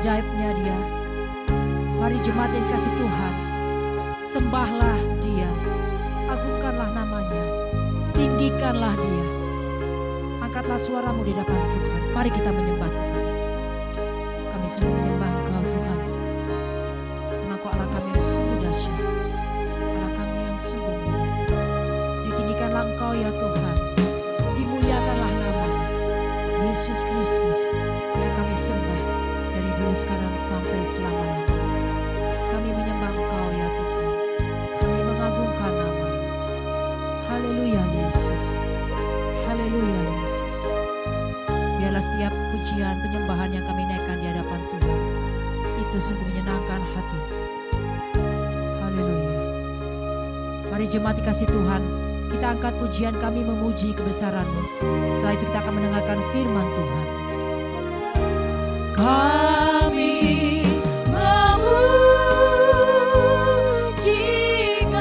ajaibnya Dia. Mari jemaat yang kasih Tuhan, sembahlah Dia, agungkanlah namanya, tinggikanlah Dia. Angkatlah suaramu di hadapan Tuhan. Mari kita menyembah Tuhan. Kami sungguh menyembah Engkau Tuhan, karena Engkau Allah kami yang sungguh dahsyat, Allah kami yang sungguh mulia. Ditinggikanlah Engkau ya Tuhan, dimuliakanlah nama Yesus Kristus yang kami sembah dari dulu sekarang sampai selamanya. Kami menyembah Engkau ya Tuhan, kami mengagungkan nama. Haleluya Yesus, haleluya Yesus. Biarlah setiap pujian penyembahan yang kami naikkan di hadapan Tuhan itu sungguh menyenangkan hati. Haleluya. Mari jemaat dikasih Tuhan, kita angkat pujian kami memuji kebesaran-Mu. Setelah itu kita akan mendengarkan firman Tuhan. Kami memuji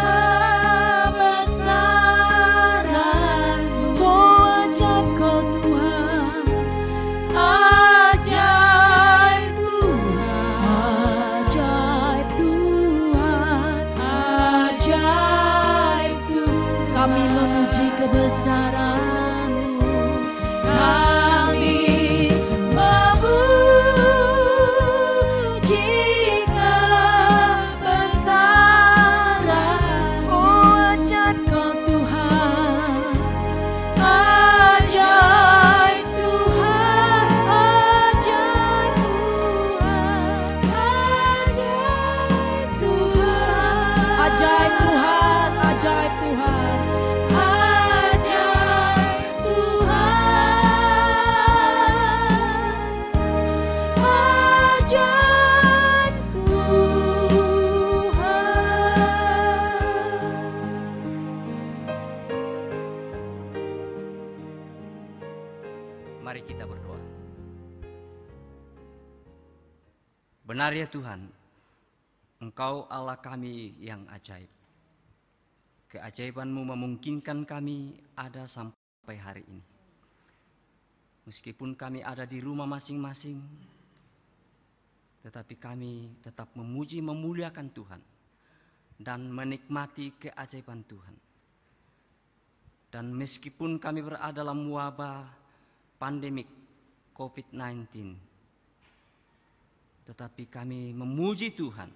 kebesaran-Mu, oh ajaib Kau Tuhan, ajaib Tuhan, ajaib Tuhan, ajaib Tuhan. Kami memuji kebesaran-Mu. Kami memuji kebesaran, oh ajaib Kau Tuhan, ajaib Tuhan, ajaib Tuhan, ajaib Tuhan, Ajaib Tuhan, ajaib Tuhan. Mari kita berdoa. Benar ya Tuhan, Engkau Allah kami yang ajaib. Keajaiban-Mu memungkinkan kami ada sampai hari ini. Meskipun kami ada di rumah masing-masing, tetapi kami tetap memuji memuliakan Tuhan dan menikmati keajaiban Tuhan. Dan meskipun kami berada dalam wabah pandemik COVID-19, tetapi kami memuji Tuhan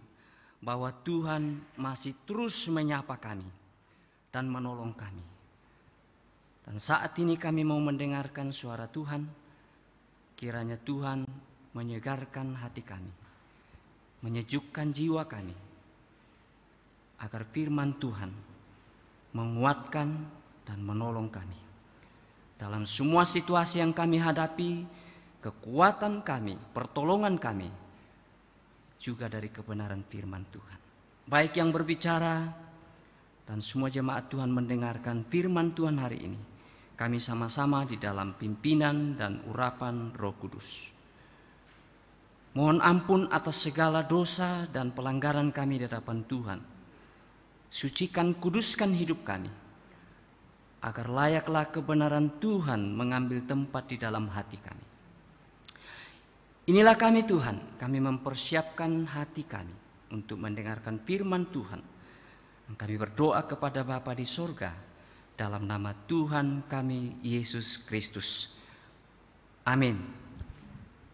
bahwa Tuhan masih terus menyapa kami dan menolong kami. Dan saat ini kami mau mendengarkan suara Tuhan. Kiranya Tuhan menyegarkan hati kami, menyejukkan jiwa kami, agar firman Tuhan menguatkan dan menolong kami dalam semua situasi yang kami hadapi. Kekuatan kami, pertolongan kami juga dari kebenaran firman Tuhan. Baik yang berbicara dan semua jemaat Tuhan mendengarkan firman Tuhan hari ini. Kami sama-sama di dalam pimpinan dan urapan Roh Kudus. Mohon ampun atas segala dosa dan pelanggaran kami di hadapan Tuhan. Sucikan, kuduskan hidup kami, agar layaklah kebenaran Tuhan mengambil tempat di dalam hati kami. Inilah kami Tuhan, kami mempersiapkan hati kami untuk mendengarkan firman Tuhan. Kami berdoa kepada Bapa di sorga, dalam nama Tuhan kami Yesus Kristus. Amin.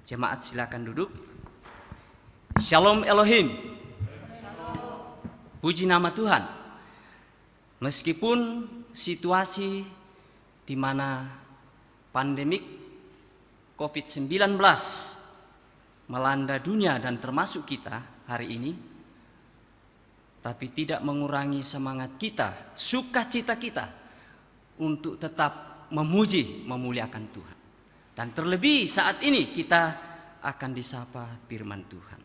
Jemaat silakan duduk. Shalom Elohim. Puji nama Tuhan. Meskipun situasi di mana pandemik COVID-19 melanda dunia dan termasuk kita hari ini, tapi tidak mengurangi semangat kita, sukacita kita untuk tetap memuji, memuliakan Tuhan. Dan terlebih saat ini kita akan disapa firman Tuhan.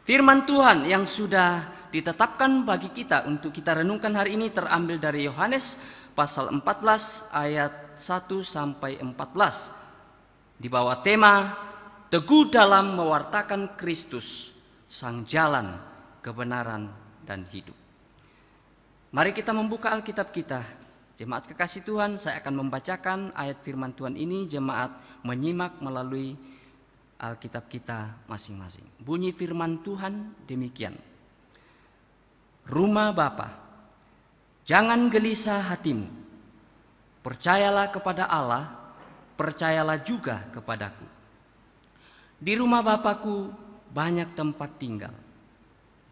Firman Tuhan yang sudah ditetapkan bagi kita untuk kita renungkan hari ini terambil dari Yohanes pasal 14 ayat 1 sampai 14. Di bawah tema Teguh dalam mewartakan Kristus, Sang Jalan, Kebenaran, dan Hidup. Mari kita membuka Alkitab kita. Jemaat kekasih Tuhan, saya akan membacakan ayat firman Tuhan ini. Jemaat menyimak melalui Alkitab kita masing-masing. Bunyi firman Tuhan demikian. Rumah Bapa, jangan gelisah hatimu. Percayalah kepada Allah, percayalah juga kepadaku. Di rumah Bapakku banyak tempat tinggal.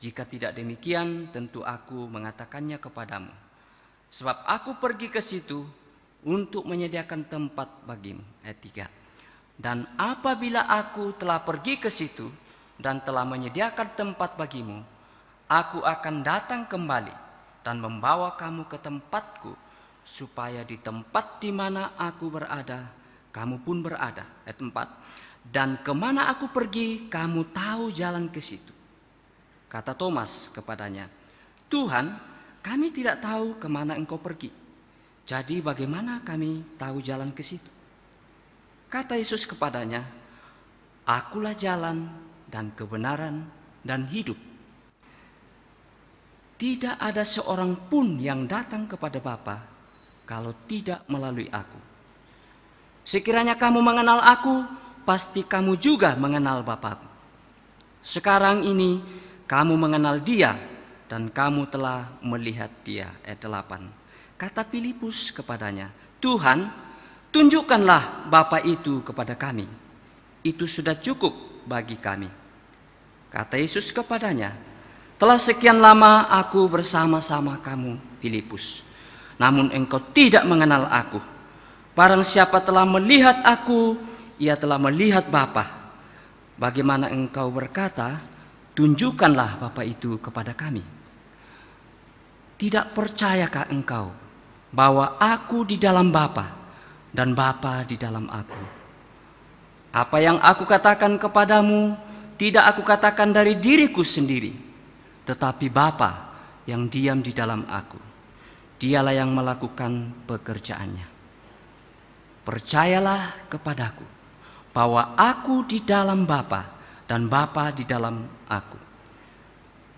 Jika tidak demikian, tentu aku mengatakannya kepadamu. Sebab aku pergi ke situ untuk menyediakan tempat bagimu. Ayat 3. Dan apabila aku telah pergi ke situ dan telah menyediakan tempat bagimu, aku akan datang kembali dan membawa kamu ke tempatku, supaya di tempat di mana aku berada, kamu pun berada. Ayat 4. Dan kemana aku pergi, kamu tahu jalan ke situ. Kata Thomas kepadanya, Tuhan, kami tidak tahu kemana engkau pergi. Jadi bagaimana kami tahu jalan ke situ? Kata Yesus kepadanya, Akulah jalan dan kebenaran dan hidup. Tidak ada seorang pun yang datang kepada Bapa kalau tidak melalui aku. Sekiranya kamu mengenal aku, pasti kamu juga mengenal Bapa-Mu. Sekarang ini kamu mengenal Dia dan kamu telah melihat Dia. Ayat 8. Kata Filipus kepadanya, Tuhan, tunjukkanlah Bapa itu kepada kami. Itu sudah cukup bagi kami. Kata Yesus kepadanya, telah sekian lama aku bersama-sama kamu, Filipus. Namun engkau tidak mengenal aku. Barang siapa telah melihat aku, ia telah melihat Bapa. Bagaimana engkau berkata, tunjukkanlah Bapa itu kepada kami. Tidak percayakah engkau bahwa aku di dalam Bapa dan Bapa di dalam aku? Apa yang aku katakan kepadamu, tidak aku katakan dari diriku sendiri, tetapi Bapa yang diam di dalam aku, Dialah yang melakukan pekerjaannya. Percayalah kepadaku bahwa aku di dalam Bapa dan Bapa di dalam aku.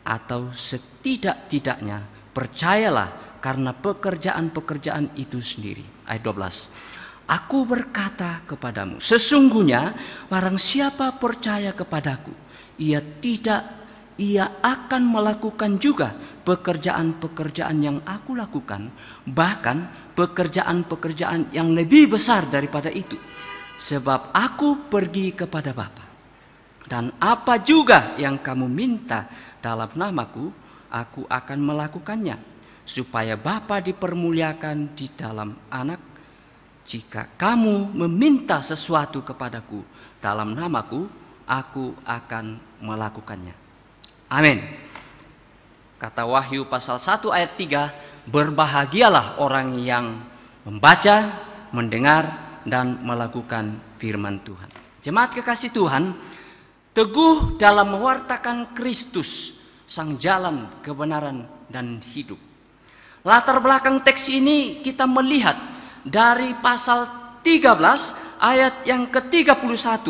Atau setidak-tidaknya percayalah karena pekerjaan-pekerjaan itu sendiri. Ayat 12. Aku berkata kepadamu, sesungguhnya barang siapa percaya kepadaku, ia akan melakukan juga pekerjaan-pekerjaan yang aku lakukan, bahkan pekerjaan-pekerjaan yang lebih besar daripada itu. Sebab aku pergi kepada Bapa. Dan apa juga yang kamu minta dalam namaku, aku akan melakukannya, supaya Bapa dipermuliakan di dalam Anak. Jika kamu meminta sesuatu kepadaku dalam namaku, aku akan melakukannya. Amin. Kata Wahyu pasal 1 ayat 3, berbahagialah orang yang membaca, mendengar, dan melakukan firman Tuhan. Jemaat kekasih Tuhan, teguh dalam mewartakan Kristus, sang jalan, kebenaran, dan hidup. Latar belakang teks ini kita melihat dari pasal 13 ayat yang ke-31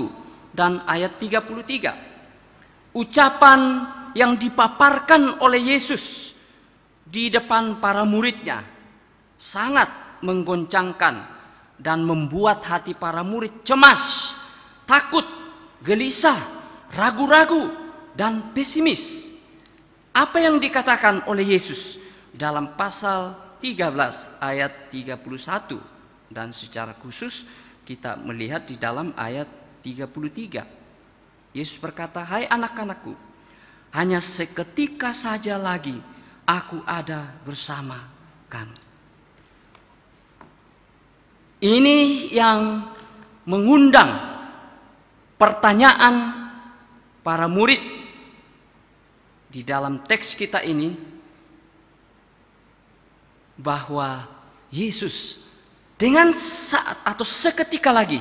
dan ayat 33. Ucapan yang dipaparkan oleh Yesus di depan para muridnya sangat menggoncangkan dan membuat hati para murid cemas, takut, gelisah, ragu-ragu, dan pesimis. Apa yang dikatakan oleh Yesus dalam pasal 13 ayat 31 dan secara khusus kita melihat di dalam ayat 33. Yesus berkata, hai anak-anakku, hanya seketika saja lagi aku ada bersama kamu. Ini yang mengundang pertanyaan para murid di dalam teks kita ini, bahwa Yesus dengan saat atau seketika lagi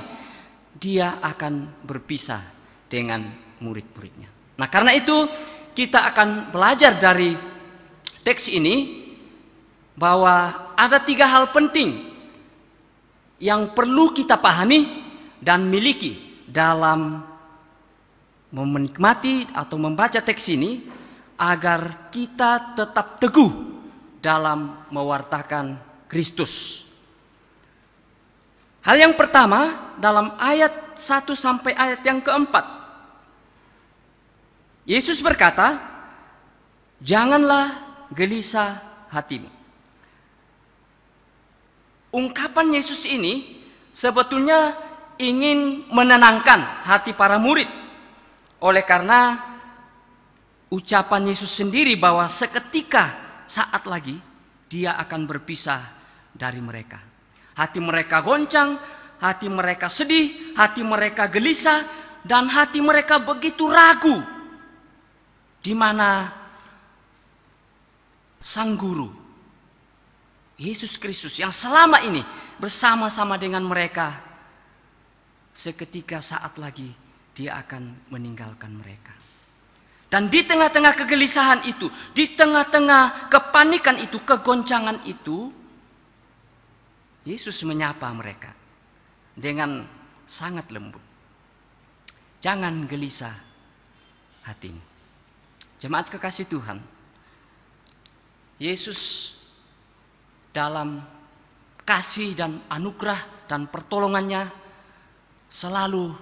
dia akan berpisah dengan murid-muridnya. Nah, karena itu kita akan belajar dari teks ini bahwa ada 3 hal penting yang perlu kita pahami dan miliki dalam menikmati atau membaca teks ini agar kita tetap teguh dalam mewartakan Kristus. Hal yang pertama, dalam ayat 1 sampai ayat yang keempat. Yesus berkata, "Janganlah gelisah hatimu." Ungkapan Yesus ini sebetulnya ingin menenangkan hati para murid. Oleh karena ucapan Yesus sendiri bahwa seketika saat lagi dia akan berpisah dari mereka. Hati mereka goncang, hati mereka sedih, hati mereka gelisah, dan hati mereka begitu ragu. Di mana Sang Guru, Yesus Kristus yang selama ini bersama-sama dengan mereka, seketika saat lagi dia akan meninggalkan mereka. Dan di tengah-tengah kegelisahan itu, di tengah-tengah kepanikan itu, kegoncangan itu, Yesus menyapa mereka dengan sangat lembut. Jangan gelisah hatimu. Jemaat kekasih Tuhan, Yesus dalam kasih dan anugerah dan pertolongannya selalu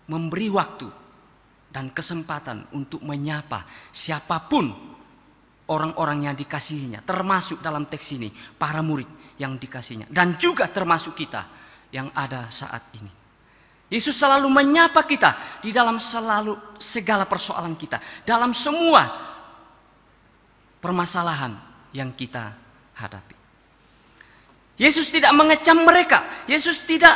memberi waktu dan kesempatan untuk menyapa siapapun orang-orang yang dikasihinya, termasuk dalam teks ini para murid yang dikasihnya, dan juga termasuk kita yang ada saat ini. Yesus selalu menyapa kita di dalam segala persoalan kita, dalam semua permasalahan yang kita hadapi. Yesus tidak mengecam mereka, Yesus tidak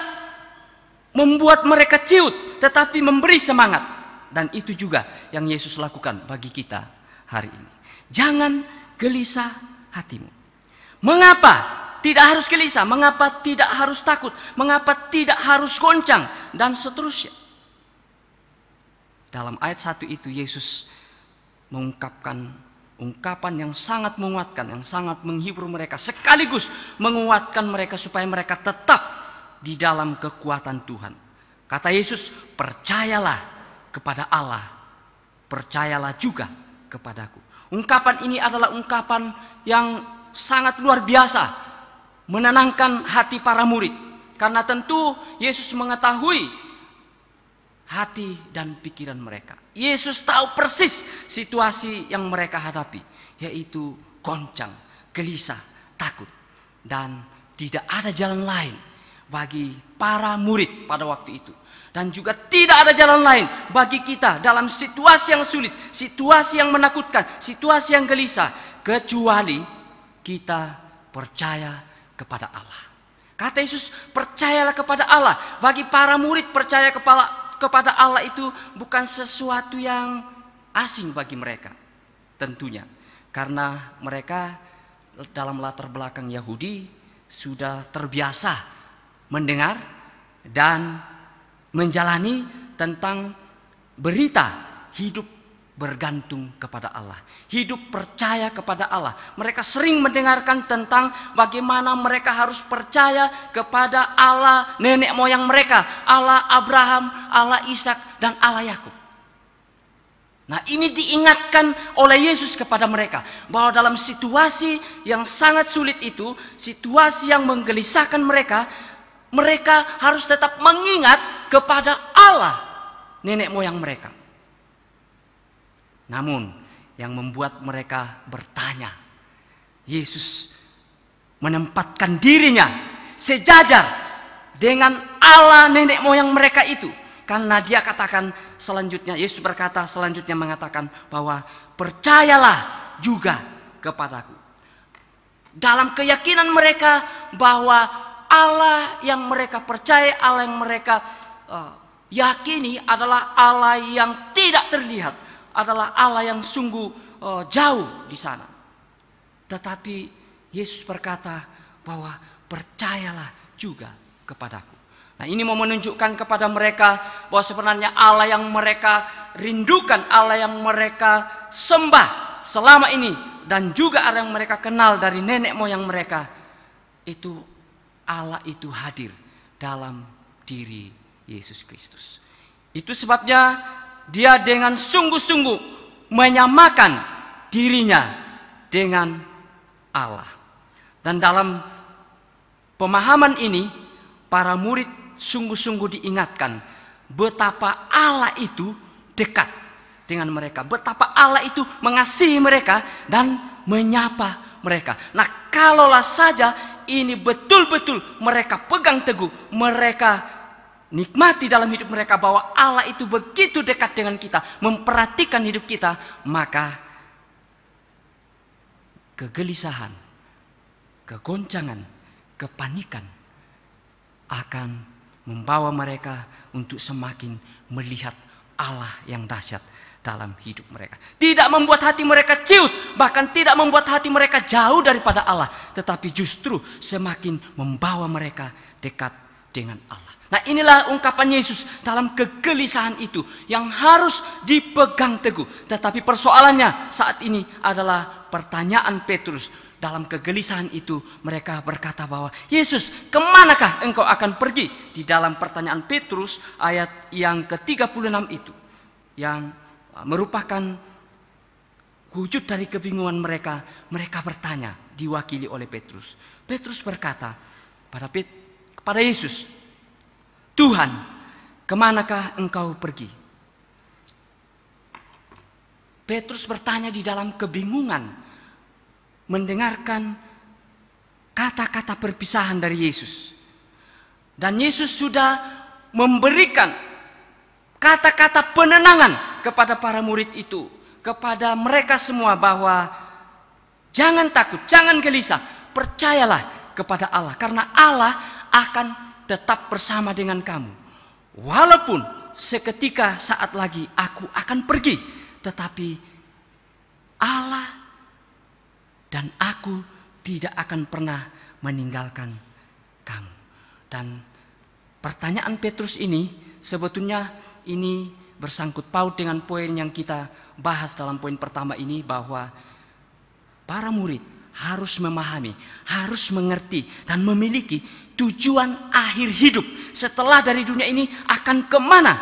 membuat mereka ciut, tetapi memberi semangat. Dan itu juga yang Yesus lakukan bagi kita hari ini. Jangan gelisah hatimu. Mengapa tidak harus gelisah? Mengapa tidak harus takut? Mengapa tidak harus goncang? Dan seterusnya. Dalam ayat 1 itu Yesus mengungkapkan ungkapan yang sangat menguatkan, yang sangat menghibur mereka, sekaligus menguatkan mereka supaya mereka tetap di dalam kekuatan Tuhan. Kata Yesus, "Percayalah kepada Allah, percayalah juga kepadaku." Ungkapan ini adalah ungkapan yang sangat luar biasa, menenangkan hati para murid. Karena tentu Yesus mengetahui hati dan pikiran mereka. Yesus tahu persis situasi yang mereka hadapi, yaitu goncang, gelisah, takut. Dan tidak ada jalan lain bagi para murid pada waktu itu. Dan juga tidak ada jalan lain bagi kita dalam situasi yang sulit, situasi yang menakutkan, situasi yang gelisah, kecuali kita percaya kepada Allah. Kata Yesus, percayalah kepada Allah. Bagi para murid, percaya kepada Allah itu bukan sesuatu yang asing bagi mereka. Tentunya, karena mereka dalam latar belakang Yahudi sudah terbiasa mendengar dan menjalani tentang berita hidup bergantung kepada Allah, hidup percaya kepada Allah. Mereka sering mendengarkan tentang bagaimana mereka harus percaya kepada Allah nenek moyang mereka, Allah Abraham, Allah Ishak, dan Allah Yakub. Nah, ini diingatkan oleh Yesus kepada mereka bahwa dalam situasi yang sangat sulit itu, situasi yang menggelisahkan mereka, mereka harus tetap mengingat kepada Allah nenek moyang mereka. Namun yang membuat mereka bertanya, Yesus menempatkan dirinya sejajar dengan Allah nenek moyang mereka itu. Karena dia katakan selanjutnya, Yesus berkata selanjutnya mengatakan bahwa percayalah juga kepadaku. Dalam keyakinan mereka bahwa Allah yang mereka percaya, Allah yang mereka yakini adalah Allah yang tidak terlihat, adalah Allah yang sungguh jauh di sana. Tetapi Yesus berkata bahwa percayalah juga kepadaku. Nah, ini mau menunjukkan kepada mereka bahwa sebenarnya Allah yang mereka rindukan, Allah yang mereka sembah selama ini, dan juga Allah yang mereka kenal dari nenek moyang mereka, itu Allah itu hadir dalam diri Yesus Kristus. Itu sebabnya dia dengan sungguh-sungguh menyamakan dirinya dengan Allah. Dan dalam pemahaman ini, para murid sungguh-sungguh diingatkan betapa Allah itu dekat dengan mereka, betapa Allah itu mengasihi mereka dan menyapa mereka. Nah, kalaulah saja ini betul-betul mereka pegang teguh, mereka nikmati dalam hidup mereka bahwa Allah itu begitu dekat dengan kita, memperhatikan hidup kita, maka kegelisahan, kegoncangan, kepanikan akan membawa mereka untuk semakin melihat Allah yang dahsyat dalam hidup mereka. Tidak membuat hati mereka ciut, bahkan tidak membuat hati mereka jauh daripada Allah, tetapi justru semakin membawa mereka dekat dengan Allah. Nah, inilah ungkapan Yesus dalam kegelisahan itu yang harus dipegang teguh. Tetapi persoalannya saat ini adalah pertanyaan Petrus. Dalam kegelisahan itu mereka berkata bahwa, Yesus, kemanakah engkau akan pergi? Di dalam pertanyaan Petrus ayat yang ke-36 itu, yang merupakan wujud dari kebingungan mereka, mereka bertanya, diwakili oleh Petrus. Petrus berkata kepada Yesus, Tuhan, kemanakah engkau pergi? Petrus bertanya di dalam kebingungan, mendengarkan kata-kata perpisahan dari Yesus. Dan Yesus sudah memberikan kata-kata penenangan kepada para murid itu, kepada mereka semua bahwa jangan takut, jangan gelisah, percayalah kepada Allah, karena Allah akan tetap bersama dengan kamu. Walaupun seketika saat lagi aku akan pergi, tetapi Allah dan aku tidak akan pernah meninggalkan kamu. Dan pertanyaan Petrus ini sebetulnya ini bersangkut paut dengan poin yang kita bahas dalam poin pertama ini, bahwa para murid harus memahami, harus mengerti dan memiliki tujuan akhir hidup setelah dari dunia ini akan kemana.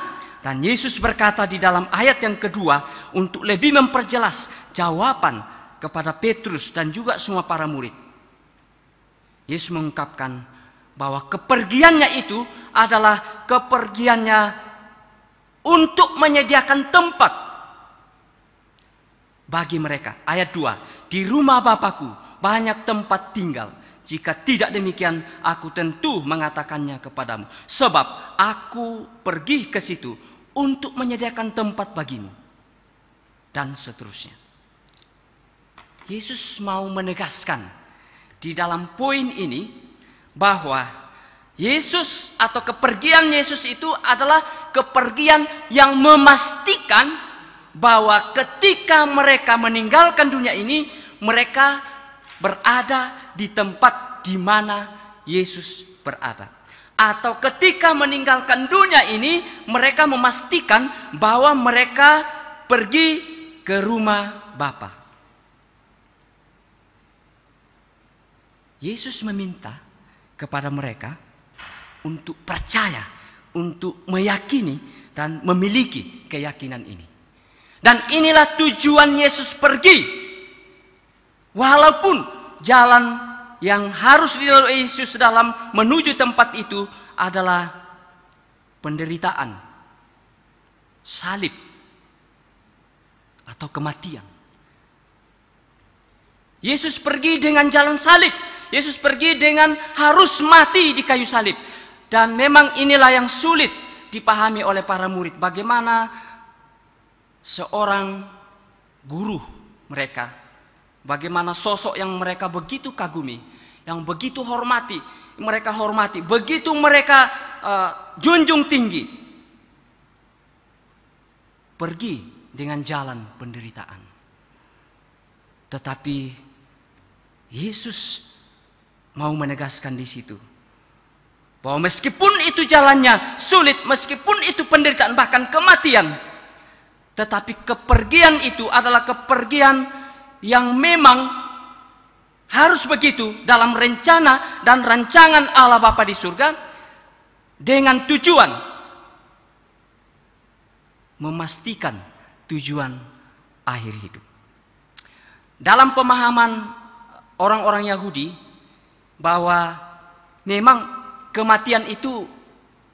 Dan Yesus berkata di dalam ayat yang kedua untuk lebih memperjelas jawaban kepada Petrus dan juga semua para murid. Yesus mengungkapkan bahwa kepergiannya itu adalah kepergiannya untuk menyediakan tempat bagi mereka. Ayat 2, di rumah Bapakku banyak tempat tinggal. Jika tidak demikian, aku tentu mengatakannya kepadamu. Sebab aku pergi ke situ untuk menyediakan tempat bagimu. Dan seterusnya. Yesus mau menegaskan di dalam poin ini bahwa Yesus atau kepergian Yesus itu adalah kepergian yang memastikan bahwa ketika mereka meninggalkan dunia ini, mereka berada di tempat di mana Yesus berada. Atau ketika meninggalkan dunia ini, mereka memastikan bahwa mereka pergi ke rumah Bapa. Yesus meminta kepada mereka untuk percaya, untuk meyakini dan memiliki keyakinan ini. Dan inilah tujuan Yesus pergi. Walaupun jalan yang harus dilalui Yesus dalam menuju tempat itu adalah penderitaan, salib, atau kematian. Yesus pergi dengan jalan salib. Yesus pergi dengan harus mati di kayu salib. Dan memang inilah yang sulit dipahami oleh para murid. Bagaimana seorang guru mereka, bagaimana sosok yang mereka begitu kagumi, yang begitu hormati, begitu mereka junjung tinggi, pergi dengan jalan penderitaan. Tetapi Yesus mau menegaskan di situ bahwa meskipun itu jalannya sulit, meskipun itu penderitaan bahkan kematian, tetapi kepergian itu adalah kepergian yang memang harus begitu dalam rencana dan rancangan Allah Bapa di surga, dengan tujuan memastikan tujuan akhir hidup. Dalam pemahaman orang-orang Yahudi, bahwa memang kematian itu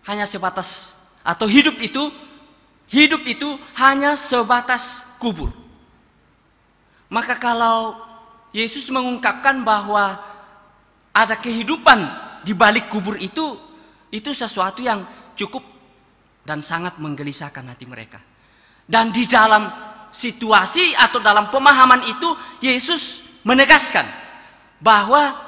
hanya sebatas, atau hidup itu hanya sebatas kubur. Maka kalau Yesus mengungkapkan bahwa ada kehidupan di balik kubur itu sesuatu yang cukup dan sangat menggelisahkan hati mereka. Dan di dalam situasi atau dalam pemahaman itu, Yesus menegaskan bahwa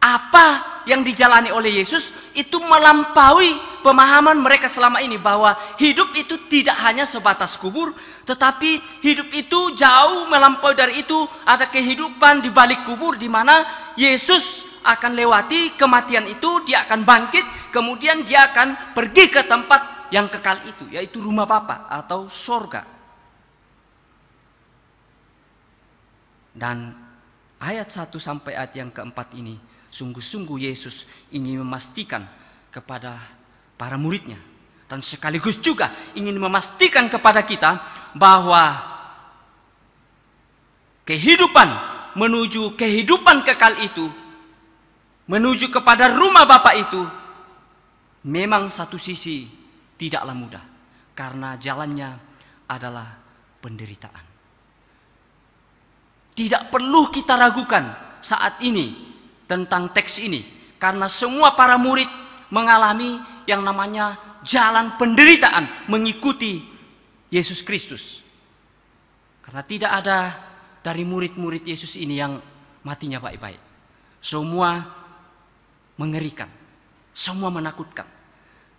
apa yang dijalani oleh Yesus itu melampaui pemahaman mereka selama ini, bahwa hidup itu tidak hanya sebatas kubur, tetapi hidup itu jauh melampaui dari itu. Ada kehidupan di balik kubur di mana Yesus akan lewati kematian itu, dia akan bangkit, kemudian dia akan pergi ke tempat yang kekal itu, yaitu rumah Bapa atau sorga. Dan ayat 1 sampai ayat yang keempat ini, sungguh-sungguh Yesus ingin memastikan kepada para muridnya, dan sekaligus juga ingin memastikan kepada kita bahwa kehidupan menuju kehidupan kekal itu, menuju kepada rumah Bapa itu, memang satu sisi tidaklah mudah, karena jalannya adalah penderitaan. Tidak perlu kita ragukan saat ini tentang teks ini, karena semua para murid mengalami yang namanya jalan penderitaan mengikuti Yesus Kristus. Karena tidak ada dari murid-murid Yesus ini yang matinya baik-baik. Semua mengerikan, semua menakutkan.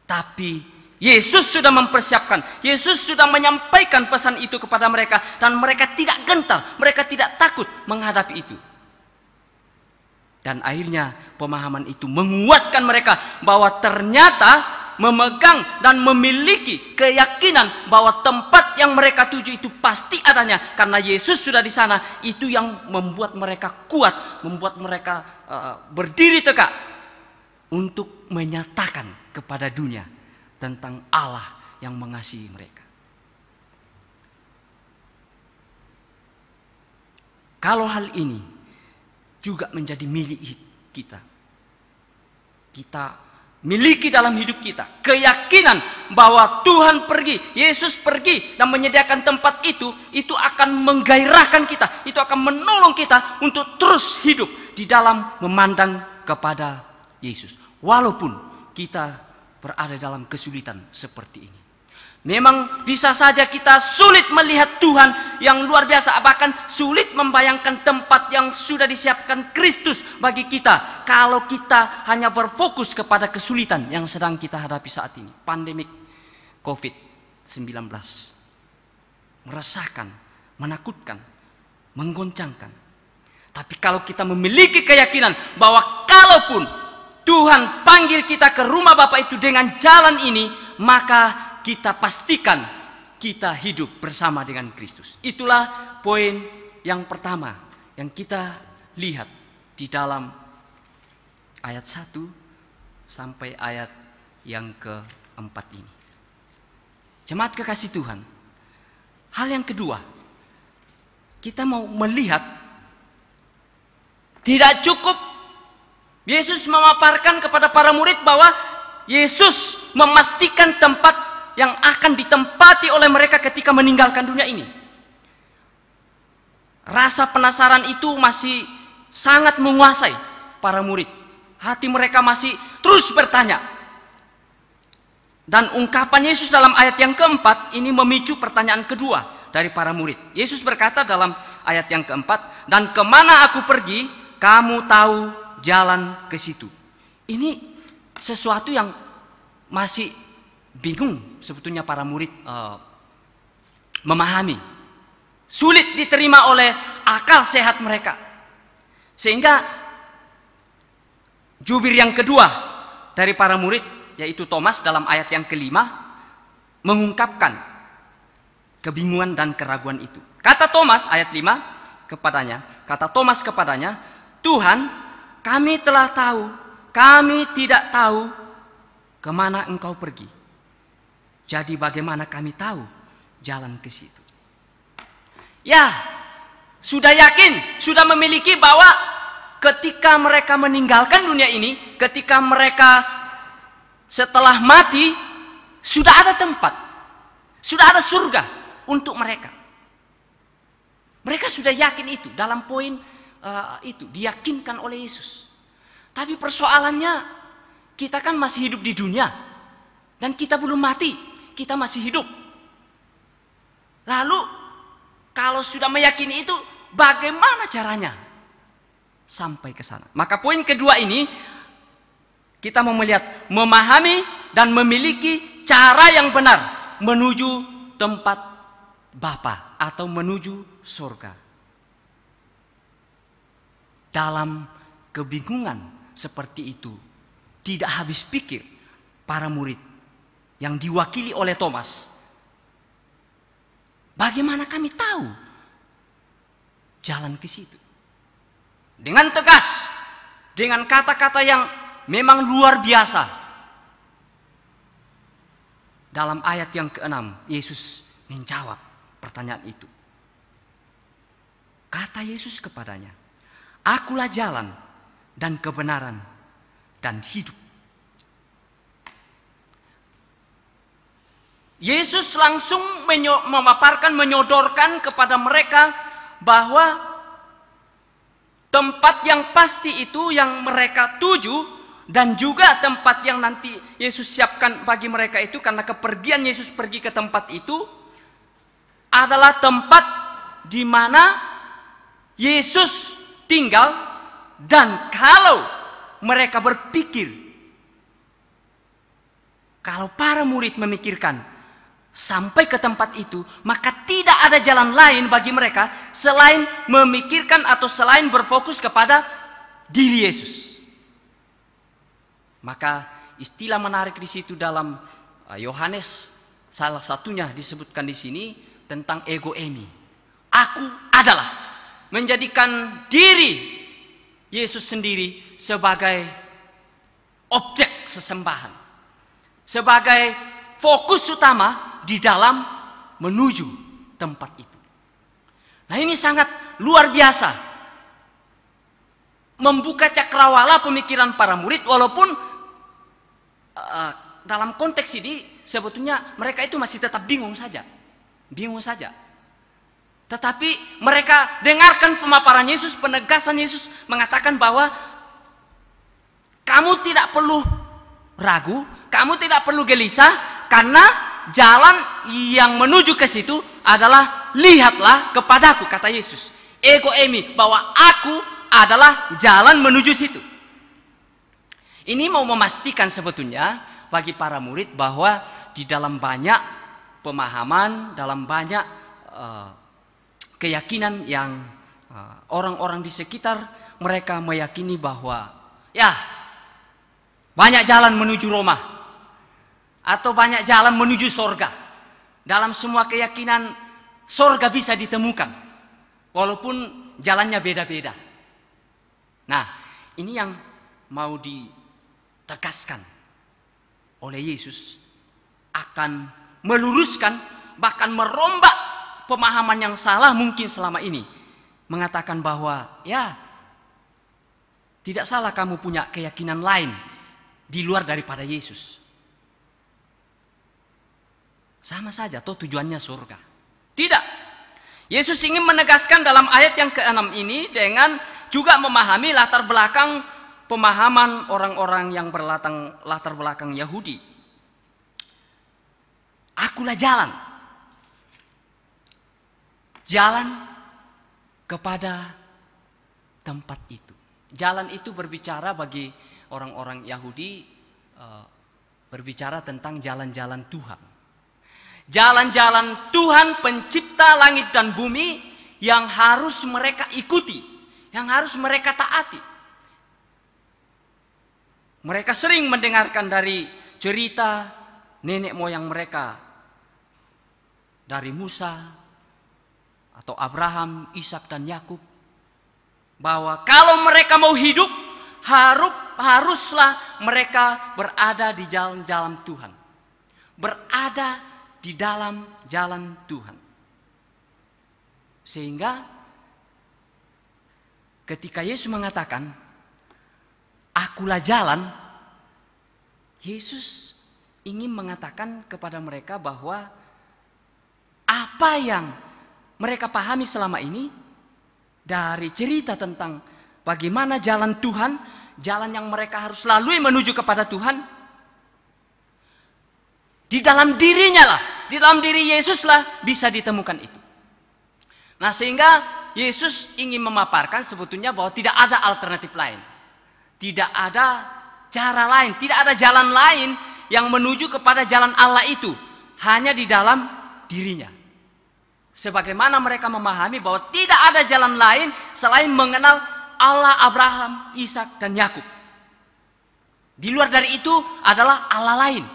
Tapi Yesus sudah mempersiapkan, Yesus sudah menyampaikan pesan itu kepada mereka, dan mereka tidak gentar, mereka tidak takut menghadapi itu. Dan akhirnya pemahaman itu menguatkan mereka bahwa ternyata memegang dan memiliki keyakinan bahwa tempat yang mereka tuju itu pasti adanya, karena Yesus sudah di sana. Itu yang membuat mereka kuat, membuat mereka berdiri tegak untuk menyatakan kepada dunia tentang Allah yang mengasihi mereka. Kalau hal ini juga menjadi milik kita, kita miliki dalam hidup kita keyakinan bahwa Tuhan pergi, Yesus pergi dan menyediakan tempat itu akan menggairahkan kita, itu akan menolong kita untuk terus hidup di dalam memandang kepada Yesus, walaupun kita berada dalam kesulitan seperti ini. Memang bisa saja kita sulit melihat Tuhan yang luar biasa, bahkan sulit membayangkan tempat yang sudah disiapkan Kristus bagi kita, kalau kita hanya berfokus kepada kesulitan yang sedang kita hadapi saat ini. Pandemik COVID-19 meresahkan, menakutkan, menggoncangkan. Tapi kalau kita memiliki keyakinan bahwa kalaupun Tuhan panggil kita ke rumah Bapa itu dengan jalan ini, maka kita pastikan kita hidup bersama dengan Kristus. Itulah poin yang pertama yang kita lihat di dalam ayat 1 sampai ayat yang keempat ini. Jemaat kekasih Tuhan, hal yang kedua, kita mau melihat tidak cukup Yesus memaparkan kepada para murid bahwa Yesus memastikan tempat yang akan ditempati oleh mereka ketika meninggalkan dunia ini. Rasa penasaran itu masih sangat menguasai para murid. Hati mereka masih terus bertanya. Dan ungkapan Yesus dalam ayat yang keempat ini memicu pertanyaan kedua dari para murid. Yesus berkata dalam ayat yang keempat, "Dan kemana aku pergi, kamu tahu jalan ke situ." Ini sesuatu yang masih bingung sebetulnya para murid memahami. Sulit diterima oleh akal sehat mereka. Sehingga jubir yang kedua dari para murid, yaitu Thomas, dalam ayat yang kelima mengungkapkan kebingungan dan keraguan itu. Kata Thomas ayat 5 kepadanya, kata Thomas kepadanya, "Tuhan, kami telah tahu, kami tidak tahu kemana Engkau pergi. Jadi bagaimana kami tahu jalan ke situ?" Ya, sudah yakin, sudah memiliki bahwa ketika mereka meninggalkan dunia ini, ketika mereka setelah mati sudah ada tempat, sudah ada surga untuk mereka. Mereka sudah yakin itu dalam poin itu, diyakinkan oleh Yesus. Tapi persoalannya, kita kan masih hidup di dunia dan kita belum mati, kita masih hidup. Lalu kalau sudah meyakini itu, bagaimana caranya sampai ke sana? Maka poin kedua ini kita mau melihat, memahami dan memiliki cara yang benar menuju tempat Bapa atau menuju surga. Dalam kebingungan seperti itu, tidak habis pikir para murid yang diwakili oleh Thomas. Bagaimana kami tahu jalan ke situ? Dengan tegas, dengan kata-kata yang memang luar biasa. Dalam ayat yang ke-6, Yesus menjawab pertanyaan itu. Kata Yesus kepadanya, "Akulah jalan dan kebenaran dan hidup." Yesus langsung memaparkan, menyodorkan kepada mereka bahwa tempat yang pasti itu yang mereka tuju, dan juga tempat yang nanti Yesus siapkan bagi mereka itu, karena kepergian Yesus pergi ke tempat itu adalah tempat di mana Yesus tinggal. Dan kalau mereka berpikir, kalau para murid memikirkan sampai ke tempat itu, maka tidak ada jalan lain bagi mereka selain memikirkan atau selain berfokus kepada diri Yesus. Maka istilah menarik di situ dalam Yohanes, salah satunya disebutkan di sini tentang ego eimi. Aku adalah, menjadikan diri Yesus sendiri sebagai objek sesembahan, sebagai fokus utama di dalam menuju tempat itu. Nah, ini sangat luar biasa, membuka cakrawala pemikiran para murid, walaupun dalam konteks ini sebetulnya mereka itu masih tetap bingung saja. Tetapi mereka dengarkan pemaparan Yesus, penegasan Yesus mengatakan bahwa kamu tidak perlu ragu, kamu tidak perlu gelisah, karena jalan yang menuju ke situ adalah lihatlah kepadaku, kata Yesus. Ego eimi, bahwa aku adalah jalan menuju situ. Ini mau memastikan sebetulnya bagi para murid bahwa di dalam banyak pemahaman, dalam banyak keyakinan yang orang-orang di sekitar mereka meyakini bahwa ya banyak jalan menuju Roma atau banyak jalan menuju sorga. Dalam semua keyakinan sorga bisa ditemukan walaupun jalannya beda-beda. Nah, ini yang mau ditegaskan oleh Yesus, akan meluruskan bahkan merombak pemahaman yang salah mungkin selama ini, mengatakan bahwa ya tidak salah kamu punya keyakinan lain di luar daripada Yesus. Sama saja toh tujuannya surga. Tidak. Yesus ingin menegaskan dalam ayat yang ke-6 ini dengan juga memahami latar belakang pemahaman orang-orang yang latar belakang Yahudi. Akulah jalan. Jalan kepada tempat itu. Jalan itu berbicara bagi orang-orang Yahudi, berbicara tentang jalan-jalan Tuhan. Jalan-jalan Tuhan pencipta langit dan bumi yang harus mereka ikuti, yang harus mereka taati. Mereka sering mendengarkan dari cerita nenek moyang mereka, dari Musa atau Abraham, Ishak dan Yakub, bahwa kalau mereka mau hidup haruslah mereka berada di jalan-jalan Tuhan, berada di dalam jalan Tuhan. Sehingga ketika Yesus mengatakan akulah jalan, Yesus ingin mengatakan kepada mereka bahwa apa yang mereka pahami selama ini dari cerita tentang bagaimana jalan Tuhan, jalan yang mereka harus lalui menuju kepada Tuhan, di dalam dirinya lah, di dalam diri Yesus lah bisa ditemukan itu. Nah, sehingga Yesus ingin memaparkan sebetulnya bahwa tidak ada alternatif lain. Tidak ada cara lain, tidak ada jalan lain yang menuju kepada jalan Allah itu. Hanya di dalam dirinya. Sebagaimana mereka memahami bahwa tidak ada jalan lain selain mengenal Allah Abraham, Ishak, dan Yakub. Di luar dari itu adalah Allah lain.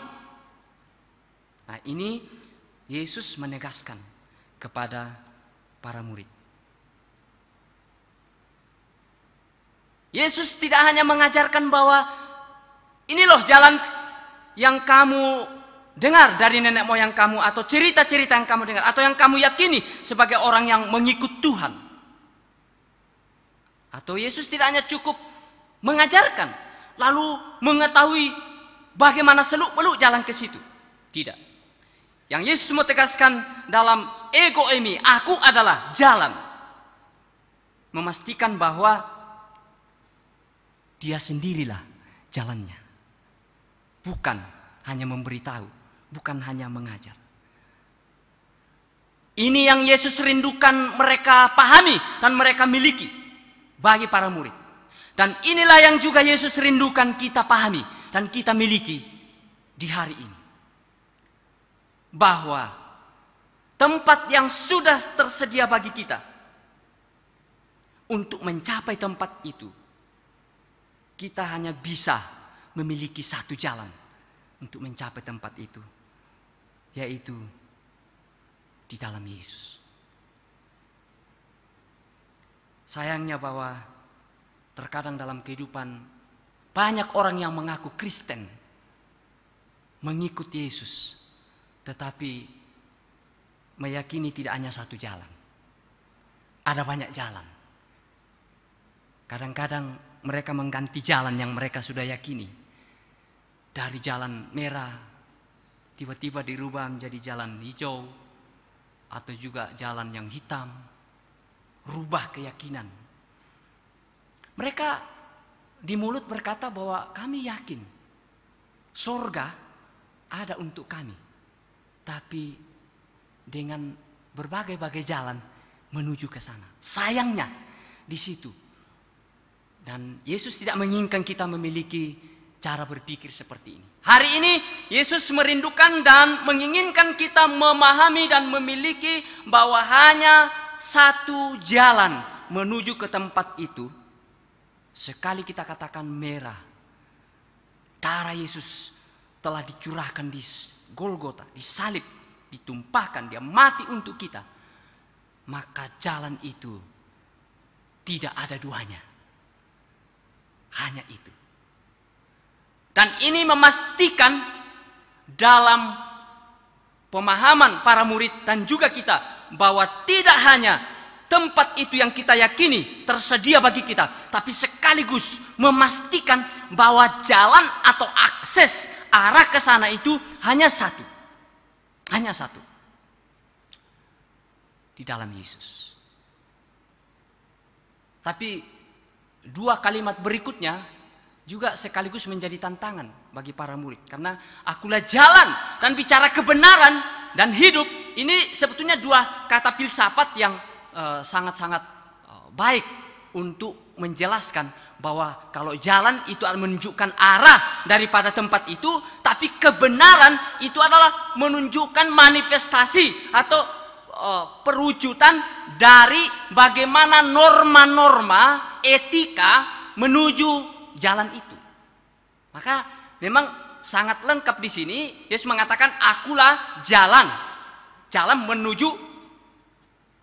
Nah, ini Yesus menegaskan kepada para murid. Yesus tidak hanya mengajarkan bahwa ini loh jalan yang kamu dengar dari nenek moyang kamu, atau cerita-cerita yang kamu dengar, atau yang kamu yakini sebagai orang yang mengikut Tuhan. Atau Yesus tidak hanya cukup mengajarkan lalu mengetahui bagaimana seluk-beluk jalan ke situ. Tidak. Yang Yesus mau tegaskan dalam ego eimi, aku adalah jalan. Memastikan bahwa dia sendirilah jalannya. Bukan hanya memberitahu, bukan hanya mengajar. Ini yang Yesus rindukan mereka pahami dan mereka miliki bagi para murid. Dan inilah yang juga Yesus rindukan kita pahami dan kita miliki di hari ini. Bahwa tempat yang sudah tersedia bagi kita untuk mencapai tempat itu, kita hanya bisa memiliki satu jalan untuk mencapai tempat itu, yaitu di dalam Yesus. Sayangnya bahwa terkadang dalam kehidupan banyak orang yang mengaku Kristen, mengikut Yesus, tetapi meyakini tidak hanya satu jalan. Ada banyak jalan. Kadang-kadang mereka mengganti jalan yang mereka sudah yakini. Dari jalan merah, tiba-tiba dirubah menjadi jalan hijau, atau juga jalan yang hitam. Rubah keyakinan. Mereka di mulut berkata bahwa kami yakin surga ada untuk kami. Tapi dengan berbagai-bagai jalan menuju ke sana. Sayangnya di situ. Dan Yesus tidak menginginkan kita memiliki cara berpikir seperti ini. Hari ini Yesus merindukan dan menginginkan kita memahami dan memiliki bahwa hanya satu jalan menuju ke tempat itu. Sekali kita katakan merah, darah Yesus telah dicurahkan di Golgota, disalib, ditumpahkan, dia mati untuk kita. Maka jalan itu tidak ada duanya. Hanya itu. Dan ini memastikan dalam pemahaman para murid dan juga kita bahwa tidak hanya tempat itu yang kita yakini tersedia bagi kita, tapi sekaligus memastikan bahwa jalan atau akses arah ke sana itu hanya satu. Hanya satu. Di dalam Yesus. Tapi dua kalimat berikutnya juga sekaligus menjadi tantangan bagi para murid. Karena akulah jalan dan bicara kebenaran dan hidup. Ini sebetulnya dua kata filsafat yang sangat-sangat baik untuk menjelaskan bahwa kalau jalan itu menunjukkan arah daripada tempat itu, tapi kebenaran itu adalah menunjukkan manifestasi atau perwujudan dari bagaimana norma-norma etika menuju jalan itu. Maka memang sangat lengkap di sini. Yesus mengatakan akulah jalan, jalan menuju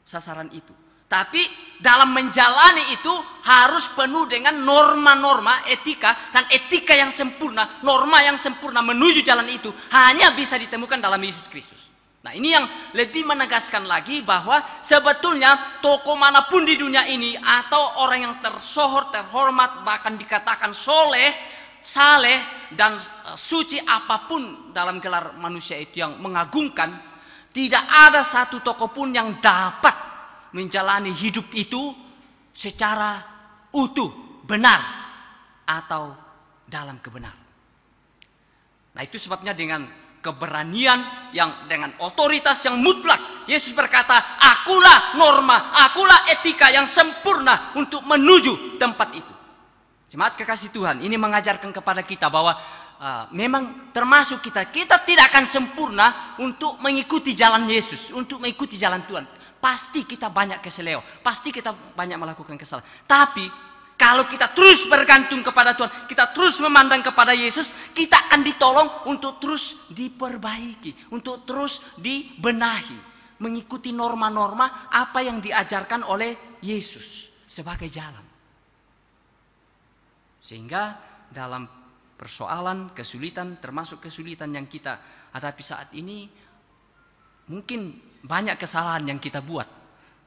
sasaran itu. Tapi dalam menjalani itu harus penuh dengan norma-norma etika, dan etika yang sempurna, norma yang sempurna menuju jalan itu hanya bisa ditemukan dalam Yesus Kristus. Nah, ini yang lebih menegaskan lagi bahwa sebetulnya tokoh manapun di dunia ini atau orang yang tersohor, terhormat, bahkan dikatakan soleh, saleh dan suci apapun dalam gelar manusia itu yang mengagumkan, tidak ada satu tokoh pun yang dapat menjalani hidup itu secara utuh, benar, atau dalam kebenaran. Nah, itu sebabnya dengan keberanian yang dengan otoritas yang mutlak, Yesus berkata, akulah norma, akulah etika yang sempurna untuk menuju tempat itu. Jemaat kekasih Tuhan, ini mengajarkan kepada kita bahwa memang termasuk kita tidak akan sempurna untuk mengikuti jalan Yesus, untuk mengikuti jalan Tuhan. Pasti kita banyak keseleo, pasti kita banyak melakukan kesalahan. Tapi kalau kita terus bergantung kepada Tuhan, kita terus memandang kepada Yesus, kita akan ditolong untuk terus diperbaiki, untuk terus dibenahi, mengikuti norma-norma apa yang diajarkan oleh Yesus sebagai jalan. Sehingga dalam persoalan, kesulitan, termasuk kesulitan yang kita hadapi saat ini, mungkin banyak kesalahan yang kita buat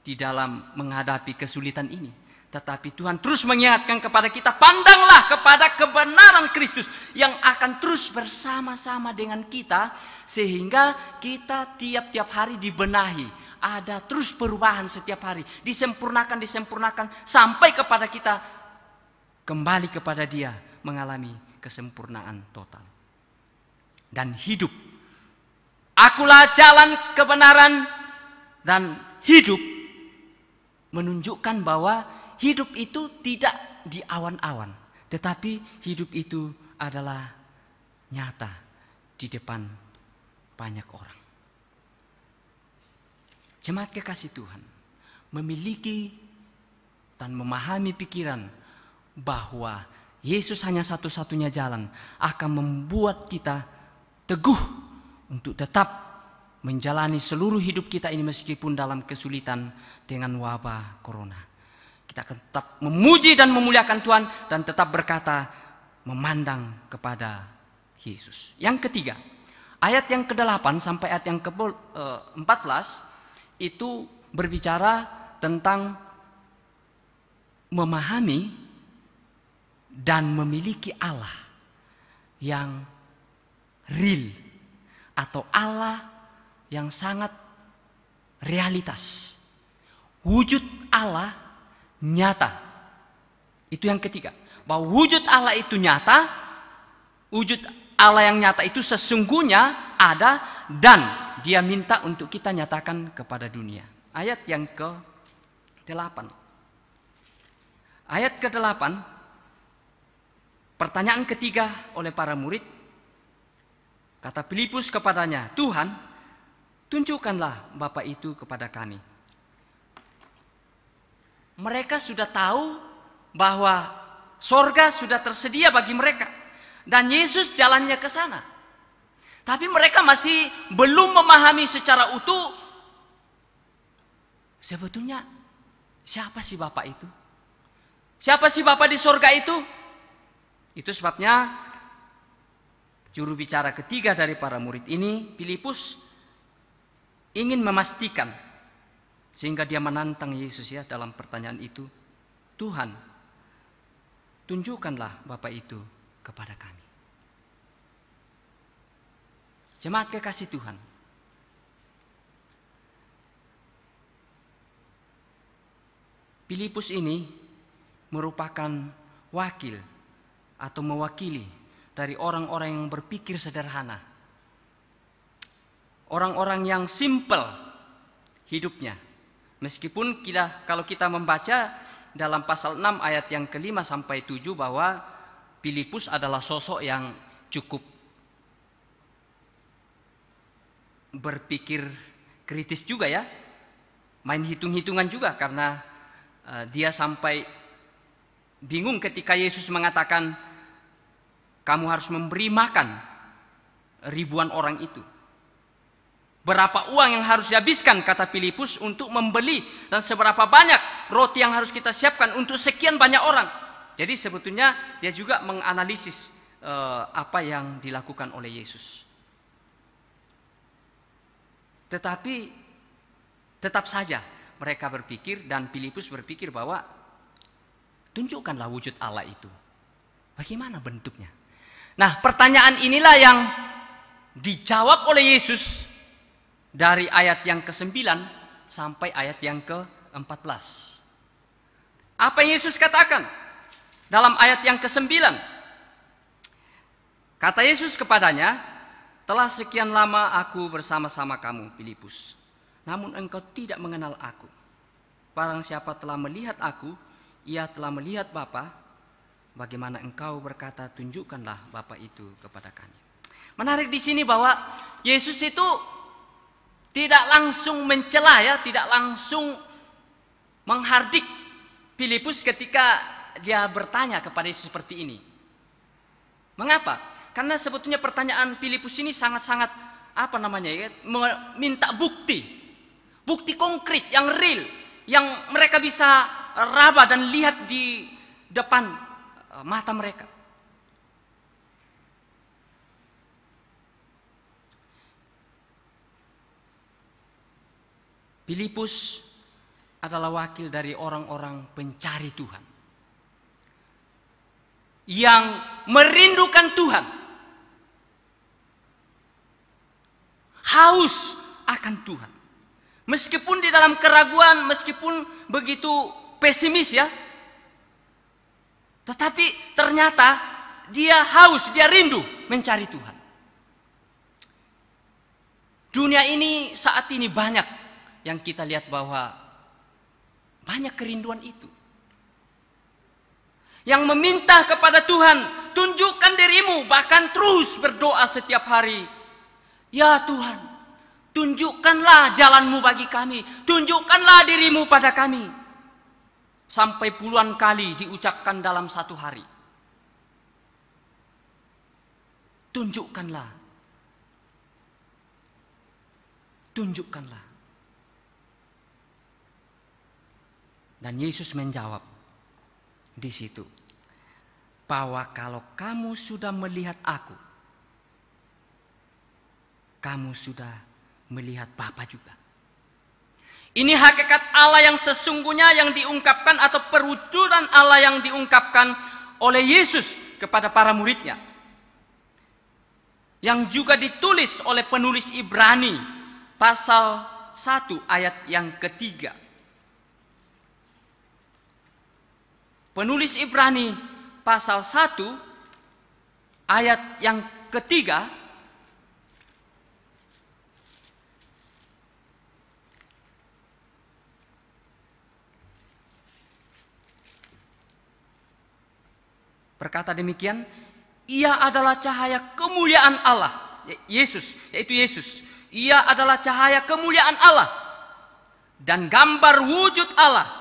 di dalam menghadapi kesulitan ini. Tetapi Tuhan terus mengingatkan kepada kita, pandanglah kepada kebenaran Kristus yang akan terus bersama-sama dengan kita, sehingga kita tiap-tiap hari dibenahi, ada terus perubahan setiap hari, disempurnakan sampai kepada kita kembali kepada Dia, mengalami kesempurnaan total dan hidup. Akulah jalan kebenaran dan hidup menunjukkan bahwa hidup itu tidak di awan-awan, tetapi hidup itu adalah nyata di depan banyak orang. Jemaat kekasih Tuhan, memiliki dan memahami pikiran bahwa Yesus hanya satu-satunya jalan akan membuat kita teguh untuk tetap menjalani seluruh hidup kita ini meskipun dalam kesulitan dengan wabah corona. Kita akan tetap memuji dan memuliakan Tuhan dan tetap berkata, memandang kepada Yesus. Yang ketiga, ayat yang ke-8 sampai ayat yang ke-14 itu berbicara tentang memahami dan memiliki Allah yang real atau Allah yang sangat realitas. Wujud Allah nyata. Itu yang ketiga. Bahwa wujud Allah itu nyata. Wujud Allah yang nyata itu sesungguhnya ada dan Dia minta untuk kita nyatakan kepada dunia. Ayat yang ke-8. Ayat ke-8. Pertanyaan ketiga oleh para murid. Kata Filipus kepadanya, Tuhan, tunjukkanlah Bapa itu kepada kami. Mereka sudah tahu bahwa sorga sudah tersedia bagi mereka. Dan Yesus jalannya ke sana. Tapi mereka masih belum memahami secara utuh. Sebetulnya siapa sih Bapa itu? Siapa sih Bapa di sorga itu? Itu sebabnya juru bicara ketiga dari para murid ini, Filipus, ingin memastikan. Sehingga dia menantang Yesus ya dalam pertanyaan itu. Tuhan, tunjukkanlah Bapa itu kepada kami. Jemaat kekasih Tuhan. Filipus ini merupakan wakil atau mewakili dari orang-orang yang berpikir sederhana. Orang-orang yang simple hidupnya. Meskipun kalau kita membaca dalam pasal 6 ayat yang ke-5 sampai 7 bahwa Filipus adalah sosok yang cukup berpikir kritis juga ya. Main hitung-hitungan juga karena dia sampai bingung ketika Yesus mengatakan kamu harus memberi makan ribuan orang itu. Berapa uang yang harus dihabiskan, kata Filipus, untuk membeli dan seberapa banyak roti yang harus kita siapkan untuk sekian banyak orang. Jadi sebetulnya dia juga menganalisis apa yang dilakukan oleh Yesus. Tetapi tetap saja mereka berpikir dan Filipus berpikir bahwa tunjukkanlah wujud Allah itu. Bagaimana bentuknya? Nah, pertanyaan inilah yang dijawab oleh Yesus dari ayat yang ke-9 sampai ayat yang ke-14. Apa yang Yesus katakan dalam ayat yang ke-9? Kata Yesus kepadanya, "Telah sekian lama aku bersama-sama kamu, Filipus, namun engkau tidak mengenal aku. Barang siapa telah melihat aku, ia telah melihat Bapa. Bagaimana engkau berkata, tunjukkanlah Bapa itu kepada kami." Menarik di sini bahwa Yesus itu tidak langsung mencela ya, tidak langsung menghardik Filipus ketika dia bertanya kepada Yesus seperti ini. Mengapa? Karena sebetulnya pertanyaan Filipus ini sangat-sangat minta bukti. Bukti konkret yang real, yang mereka bisa raba dan lihat di depan mata mereka. Filipus adalah wakil dari orang-orang pencari Tuhan yang merindukan Tuhan, haus akan Tuhan. Meskipun di dalam keraguan, meskipun begitu pesimis ya, tetapi ternyata dia haus, dia rindu mencari Tuhan. Dunia ini saat ini banyak yang kita lihat bahwa banyak kerinduan itu. Yang meminta kepada Tuhan, tunjukkan dirimu, bahkan terus berdoa setiap hari. Ya Tuhan, tunjukkanlah jalanmu bagi kami, tunjukkanlah dirimu pada kami. Sampai puluhan kali diucapkan dalam satu hari. Tunjukkanlah. Tunjukkanlah. Dan Yesus menjawab di situ bahwa kalau kamu sudah melihat aku, kamu sudah melihat Bapa juga. Ini hakikat Allah yang sesungguhnya yang diungkapkan, atau perwujudan Allah yang diungkapkan oleh Yesus kepada para muridnya, yang juga ditulis oleh penulis Ibrani pasal 1 ayat yang ketiga. Penulis Ibrani pasal 1 ayat yang ketiga berkata demikian, ia adalah cahaya kemuliaan Allah, Yesus, yaitu Yesus. Ia adalah cahaya kemuliaan Allah dan gambar wujud Allah,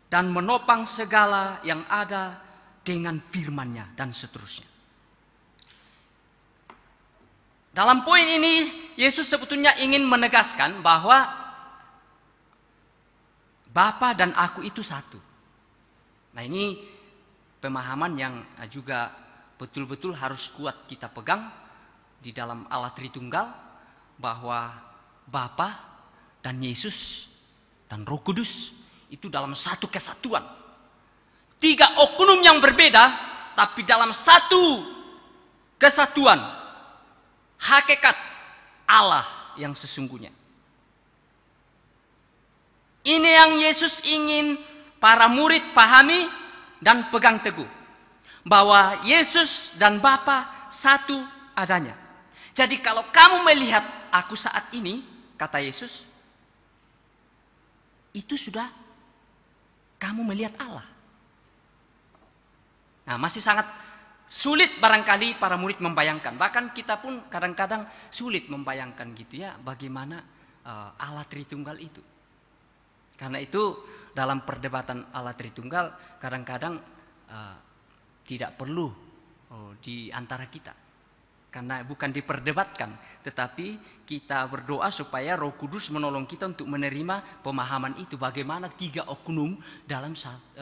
dan menopang segala yang ada dengan firman-Nya, dan seterusnya. Dalam poin ini Yesus sebetulnya ingin menegaskan bahwa Bapa dan aku itu satu. Nah, ini pemahaman yang juga betul-betul harus kuat kita pegang di dalam Allah Tritunggal, bahwa Bapa dan Yesus dan Roh Kudus itu dalam satu kesatuan. 3 oknum yang berbeda, tapi dalam satu kesatuan. Hakikat Allah yang sesungguhnya. Ini yang Yesus ingin para murid pahami dan pegang teguh. Bahwa Yesus dan Bapa satu adanya. Jadi kalau kamu melihat aku saat ini, kata Yesus, itu sudah kamu melihat Allah. Nah, masih sangat sulit barangkali para murid membayangkan. Bahkan kita pun kadang-kadang sulit membayangkan gitu ya, bagaimana Allah Tritunggal itu. Karena itu dalam perdebatan Allah Tritunggal kadang-kadang tidak perlu di antara kita. Karena bukan diperdebatkan, tetapi kita berdoa supaya Roh Kudus menolong kita untuk menerima pemahaman itu. Bagaimana 3 oknum dalam 3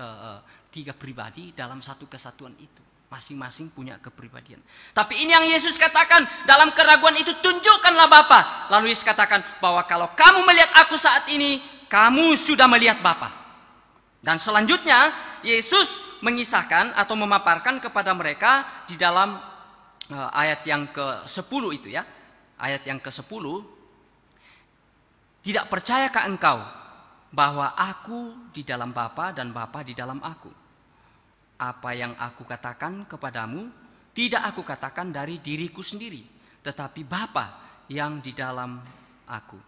pribadi dalam satu kesatuan itu. Masing-masing punya kepribadian. Tapi ini yang Yesus katakan, dalam keraguan itu tunjukkanlah Bapa. Lalu Yesus katakan bahwa kalau kamu melihat aku saat ini, kamu sudah melihat Bapa. Dan selanjutnya Yesus mengisahkan atau memaparkan kepada mereka di dalam ayat yang ke-10 itu ya. Ayat yang ke-10, tidak percayakah engkau bahwa aku di dalam Bapa dan Bapa di dalam aku? Apa yang aku katakan kepadamu tidak aku katakan dari diriku sendiri, tetapi Bapa yang di dalam aku.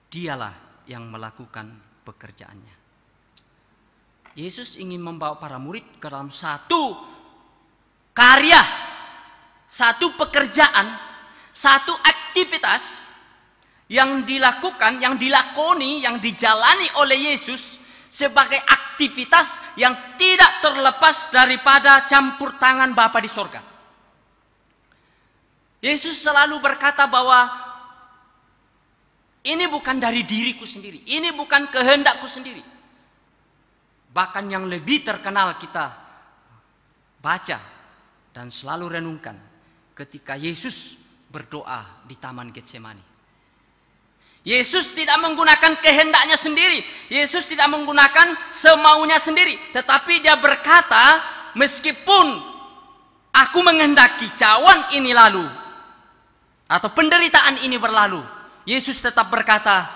Dialah yang melakukan pekerjaannya. Yesus ingin membawa para murid ke dalam satu karya, satu pekerjaan, satu aktivitas yang dilakukan, yang dilakoni, yang dijalani oleh Yesus sebagai aktivitas yang tidak terlepas daripada campur tangan Bapa di sorga. Yesus selalu berkata bahwa ini bukan dari diriku sendiri, ini bukan kehendakku sendiri. Bahkan yang lebih terkenal kita baca dan selalu renungkan ketika Yesus berdoa di Taman Getsemani. Yesus tidak menggunakan kehendaknya sendiri. Yesus tidak menggunakan semaunya sendiri. Tetapi dia berkata, meskipun aku menghendaki cawan ini lalu, atau penderitaan ini berlalu, Yesus tetap berkata,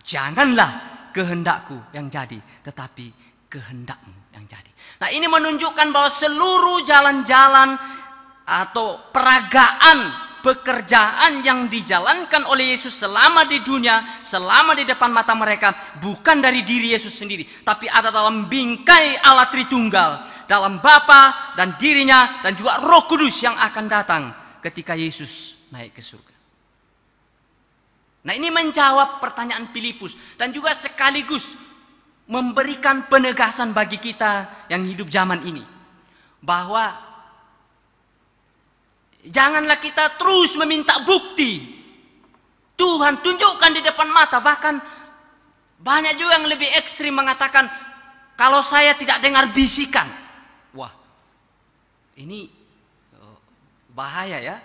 janganlah kehendakku yang jadi, tetapi kehendakmu yang jadi. Nah, ini menunjukkan bahwa seluruh jalan-jalan atau peragaan pekerjaan yang dijalankan oleh Yesus selama di dunia, selama di depan mata mereka, bukan dari diri Yesus sendiri, tapi ada dalam bingkai Allah Tritunggal, dalam Bapa dan dirinya dan juga Roh Kudus yang akan datang ketika Yesus naik ke surga. Nah, ini menjawab pertanyaan Filipus dan juga sekaligus memberikan penegasan bagi kita yang hidup zaman ini, bahwa janganlah kita terus meminta bukti. Tuhan tunjukkan di depan mata. Bahkan banyak juga yang lebih ekstrim mengatakan, kalau saya tidak dengar bisikan. Wah, ini bahaya ya.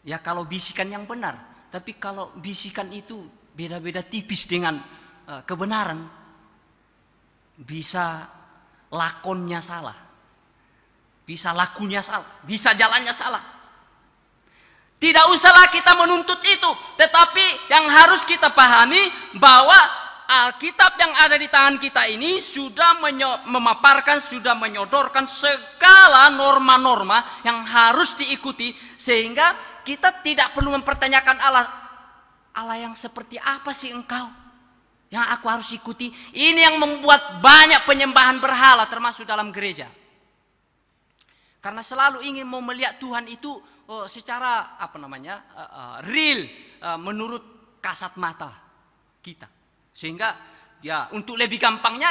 Ya kalau bisikan yang benar. Tapi kalau bisikan itu beda-beda tipis dengan kebenaran, bisa lakonnya salah, bisa lakunya salah, bisa jalannya salah. Tidak usahlah kita menuntut itu, tetapi yang harus kita pahami bahwa Alkitab yang ada di tangan kita ini sudah memaparkan, sudah menyodorkan segala norma-norma yang harus diikuti, sehingga kita tidak perlu mempertanyakan Allah yang seperti apa sih engkau yang aku harus ikuti. Ini yang membuat banyak penyembahan berhala termasuk dalam gereja. Karena selalu ingin mau melihat Tuhan itu secara real, menurut kasat mata kita. Sehingga ya untuk lebih gampangnya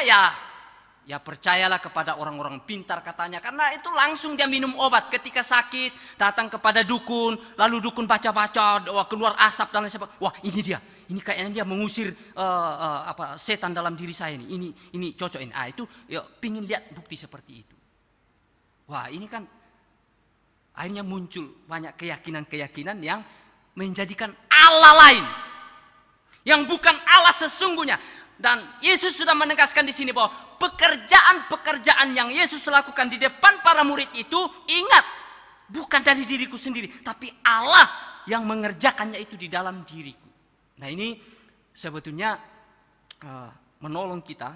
ya percayalah kepada orang-orang pintar katanya. Karena itu langsung dia minum obat ketika sakit, datang kepada dukun, lalu dukun baca-baca, keluar asap dan lain sebagainya. Wah, ini dia. Ini kayaknya dia mengusir setan dalam diri saya ini. Ini cocok ini. Itu ya, pingin lihat bukti seperti itu. Wah, ini kan akhirnya muncul banyak keyakinan-keyakinan yang menjadikan Allah lain, yang bukan Allah sesungguhnya. Dan Yesus sudah menegaskan di sini bahwa pekerjaan-pekerjaan yang Yesus lakukan di depan para murid itu, ingat, bukan dari diriku sendiri, tapi Allah yang mengerjakannya itu di dalam diriku. Nah, ini sebetulnya menolong kita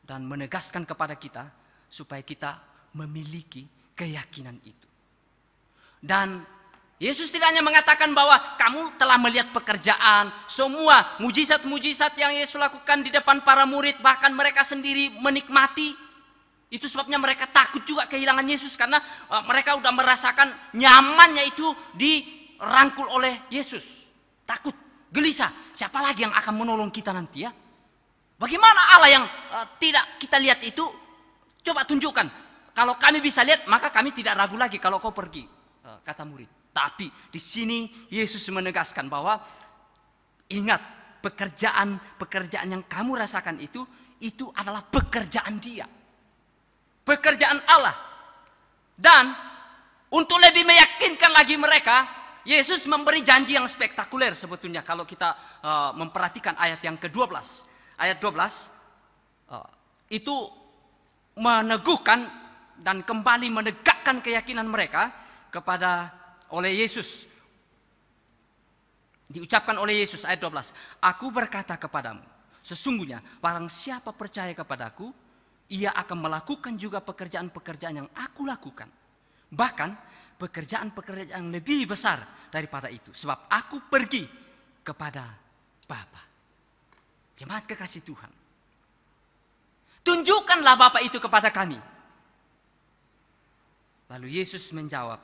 dan menegaskan kepada kita supaya kita memiliki keyakinan itu. Dan Yesus tidak hanya mengatakan bahwa kamu telah melihat pekerjaan, semua mujizat-mujizat yang Yesus lakukan di depan para murid, bahkan mereka sendiri menikmati. Itu sebabnya mereka takut juga kehilangan Yesus, karena mereka sudah merasakan nyamannya itu dirangkul oleh Yesus. Takut, gelisah, siapa lagi yang akan menolong kita nanti ya? Bagaimana Allah yang tidak kita lihat itu? Coba tunjukkan. Kalau kami bisa lihat, maka kami tidak ragu lagi kalau kau pergi, kata murid. Tapi di sini Yesus menegaskan bahwa ingat, pekerjaan yang kamu rasakan itu adalah pekerjaan Dia, pekerjaan Allah. Dan untuk lebih meyakinkan lagi mereka, Yesus memberi janji yang spektakuler sebetulnya kalau kita memperhatikan ayat yang ke-12. Ayat 12 itu meneguhkan dan kembali menegakkan keyakinan mereka kepada oleh Yesus. Diucapkan oleh Yesus ayat 12, aku berkata kepadamu, sesungguhnya barang siapa percaya kepadaku, ia akan melakukan juga pekerjaan-pekerjaan yang aku lakukan. Bahkan pekerjaan-pekerjaan yang lebih besar daripada itu. Sebab aku pergi kepada Bapa. Jemaat kekasih Tuhan, tunjukkanlah Bapa itu kepada kami. Lalu Yesus menjawab,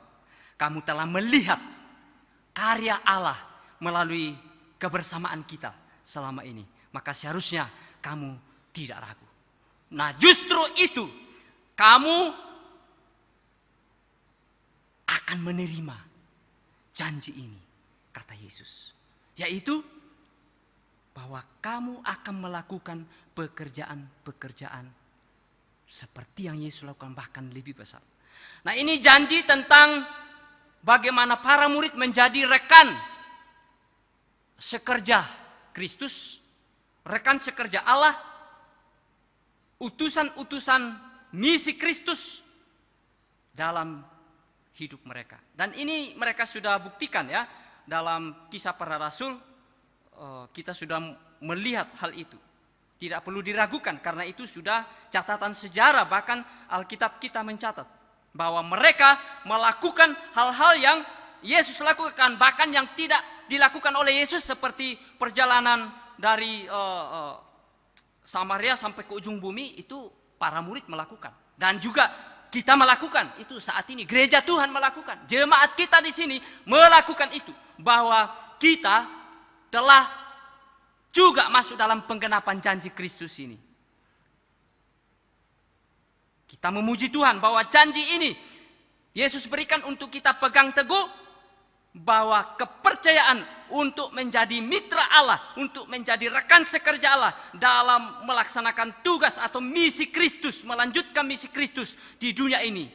kamu telah melihat karya Allah melalui kebersamaan kita selama ini. Maka seharusnya kamu tidak ragu. Nah justru itu kamu akan menerima janji ini, kata Yesus. Yaitu bahwa kamu akan melakukan pekerjaan-pekerjaan seperti yang Yesus lakukan, bahkan lebih besar. Nah ini janji tentang bagaimana para murid menjadi rekan sekerja Kristus, rekan sekerja Allah, utusan-utusan misi Kristus dalam hidup mereka. Dan ini mereka sudah buktikan ya, dalam Kisah Para Rasul kita sudah melihat hal itu. Tidak perlu diragukan karena itu sudah catatan sejarah, bahkan Alkitab kita mencatat bahwa mereka melakukan hal-hal yang Yesus lakukan, bahkan yang tidak dilakukan oleh Yesus seperti perjalanan dari Samaria sampai ke ujung bumi, itu para murid melakukan. Dan juga kita melakukan itu saat ini, gereja Tuhan melakukan, jemaat kita di sini melakukan itu, bahwa kita telah juga masuk dalam penggenapan janji Kristus ini. Kita memuji Tuhan bahwa janji ini Yesus berikan untuk kita pegang teguh, bahwa kepercayaan untuk menjadi mitra Allah, untuk menjadi rekan sekerja Allah dalam melaksanakan tugas atau misi Kristus, melanjutkan misi Kristus di dunia ini,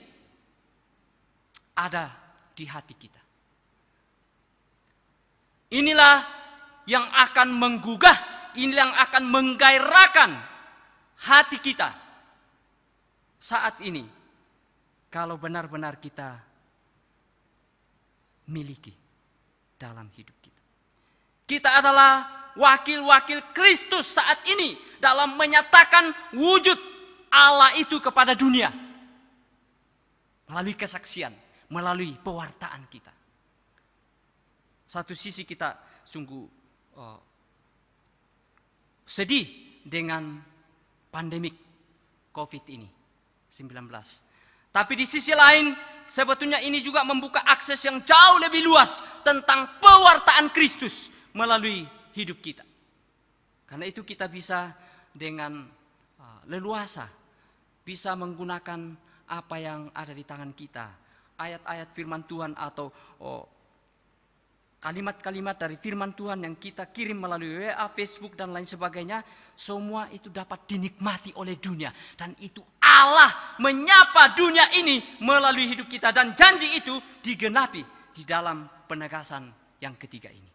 ada di hati kita. Inilah yang akan menggugah, inilah yang akan menggairahkan hati kita saat ini, kalau benar-benar kita miliki dalam hidup kita. Kita adalah wakil-wakil Kristus saat ini dalam menyatakan wujud Allah itu kepada dunia melalui kesaksian, melalui pewartaan kita. Satu sisi kita sungguh sedih dengan pandemik COVID-19. Tapi di sisi lain, sebetulnya ini juga membuka akses yang jauh lebih luas tentang pewartaan Kristus melalui hidup kita. Karena itu kita bisa dengan leluasa, bisa menggunakan apa yang ada di tangan kita. Ayat-ayat firman Tuhan atau kalimat-kalimat dari firman Tuhan yang kita kirim melalui WA, Facebook dan lain sebagainya, semua itu dapat dinikmati oleh dunia. Dan itu Allah menyapa dunia ini melalui hidup kita, dan janji itu digenapi di dalam penegasan yang ketiga ini.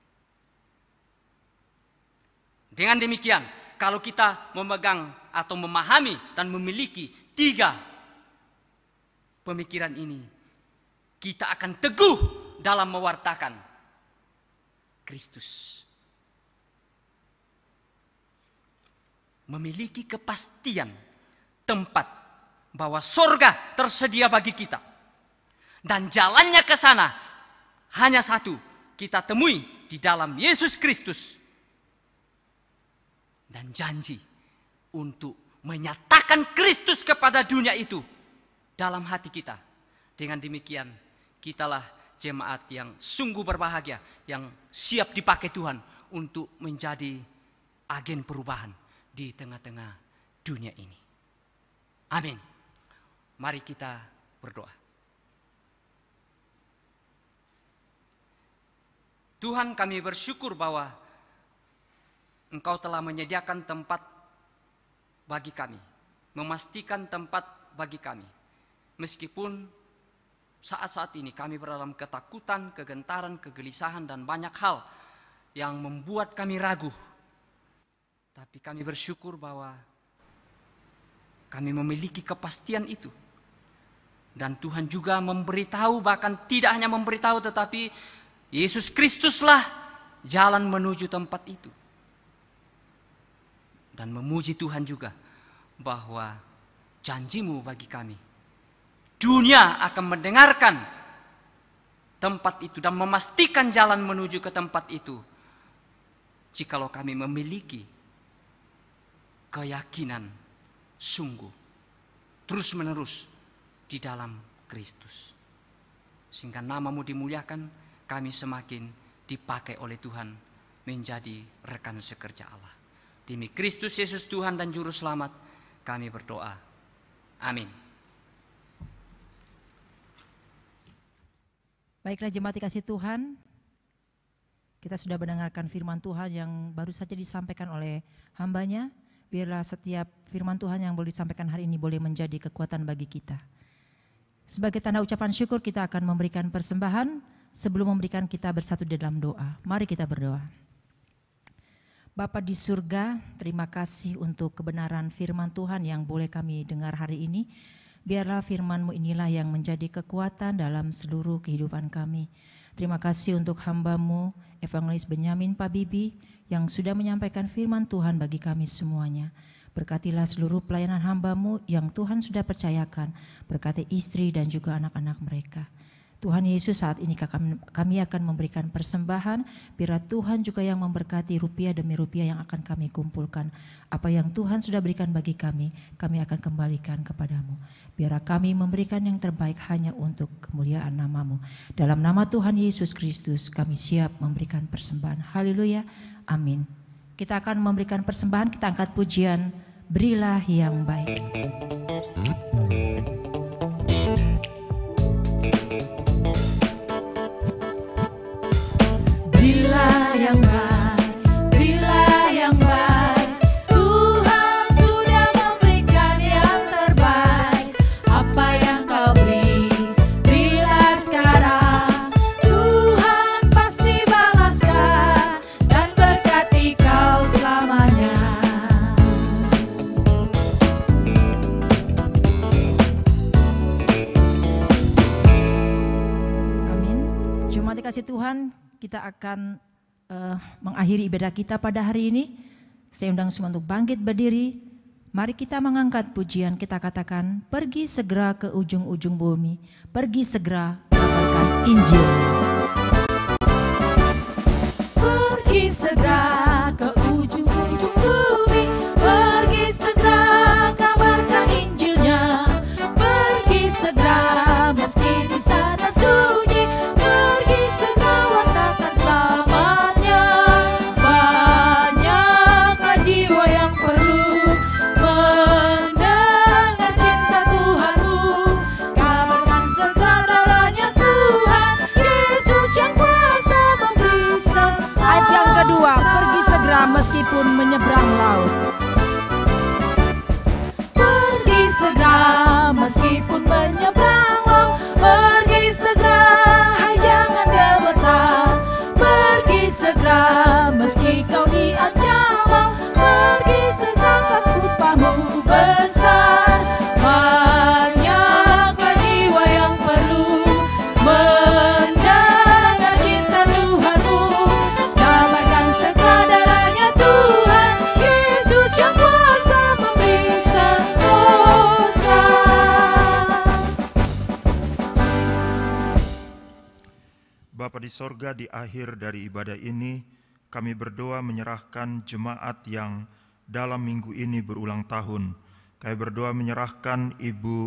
Dengan demikian, kalau kita memegang atau memahami dan memiliki tiga pemikiran ini, kita akan teguh dalam mewartakan Kristus. Memiliki kepastian tempat bahwa sorga tersedia bagi kita. Dan jalannya ke sana hanya satu, kita temui di dalam Yesus Kristus. Dan janji untuk menyatakan Kristus kepada dunia itu dalam hati kita. Dengan demikian, kitalah jemaat yang sungguh berbahagia, yang siap dipakai Tuhan untuk menjadi agen perubahan di tengah-tengah dunia ini. Amin. Mari kita berdoa. Tuhan, kami bersyukur bahwa Engkau telah menyediakan tempat bagi kami, memastikan tempat bagi kami. Meskipun saat-saat ini kami berada dalam ketakutan, kegentaran, kegelisahan, dan banyak hal yang membuat kami ragu. Tapi kami bersyukur bahwa kami memiliki kepastian itu. Dan Tuhan juga memberitahu, bahkan tidak hanya memberitahu, tetapi Yesus Kristuslah jalan menuju tempat itu. Dan memuji Tuhan juga bahwa janji-Mu bagi kami, dunia akan mendengarkan tempat itu dan memastikan jalan menuju ke tempat itu, jikalau kami memiliki keyakinan sungguh terus-menerus di dalam Kristus. Sehingga nama-Mu dimuliakan, kami semakin dipakai oleh Tuhan menjadi rekan sekerja Allah. Demi Kristus Yesus Tuhan dan Juru Selamat kami berdoa. Amin. Baiklah jemaat dikasih Tuhan, kita sudah mendengarkan firman Tuhan yang baru saja disampaikan oleh hamba-Nya. Biarlah setiap firman Tuhan yang boleh disampaikan hari ini boleh menjadi kekuatan bagi kita. Sebagai tanda ucapan syukur kita akan memberikan persembahan. Sebelum memberikan, kita bersatu di dalam doa. Mari kita berdoa. Bapa di surga, terima kasih untuk kebenaran firman Tuhan yang boleh kami dengar hari ini. Biarlah firman-Mu inilah yang menjadi kekuatan dalam seluruh kehidupan kami. Terima kasih untuk hamba-Mu, Evangelis Benyamin Pak Bibi, yang sudah menyampaikan firman Tuhan bagi kami semuanya. Berkatilah seluruh pelayanan hamba-Mu yang Tuhan sudah percayakan. Berkati istri dan juga anak-anak mereka. Tuhan Yesus, saat ini kami akan memberikan persembahan. Biar Tuhan juga yang memberkati rupiah demi rupiah yang akan kami kumpulkan. Apa yang Tuhan sudah berikan bagi kami akan kembalikan kepadamu. Biar kami memberikan yang terbaik hanya untuk kemuliaan nama-Mu. Dalam nama Tuhan Yesus Kristus kami siap memberikan persembahan. Haleluya, amin. Kita akan memberikan persembahan, kita angkat pujian, Berilah yang Baik. Berilah yang baik, berilah yang baik. Tuhan sudah memberikan yang terbaik. Apa yang Kau beri, berilah sekarang. Tuhan pasti balaskan dan berkati Kau selamanya. Amin. Jemaat dikasih Tuhan, kita akan mengakhiri ibadah kita pada hari ini. Saya undang semua untuk bangkit berdiri. Mari kita mengangkat pujian, kita katakan, pergi segera ke ujung-ujung bumi, pergi segera kabarkan Injil. Pergi segera ke ujung-ujung bumi, pergi segera kabarkan Injilnya. Pergi segera meski di sana sunyi, pergi segera wartakan selamatnya. Banyaklah jiwa yang perlu mendengar cinta Tuhanmu. Kabarkan segera darahnya Tuhan Yesus yang kuasa memberi selamat. Ayat yang kedua, pergi segera meskipun menyeberang laut. Pergi segera meskipun menyeberang laut. Pergi segera, hai jangan gemetar. Pergi segera meski kau diancam maut. Pergi segera takut pamu besar. Banyaklah jiwa yang perlu mendengar cinta Tuhanmu. Kabarkan segera darahnya Tuhan Yesus yang kuasa memberi dosa. Bapa di sorga, di akhir dari ibadah ini, kami berdoa menyerahkan jemaat yang dalam minggu ini berulang tahun. Kami berdoa menyerahkan Ibu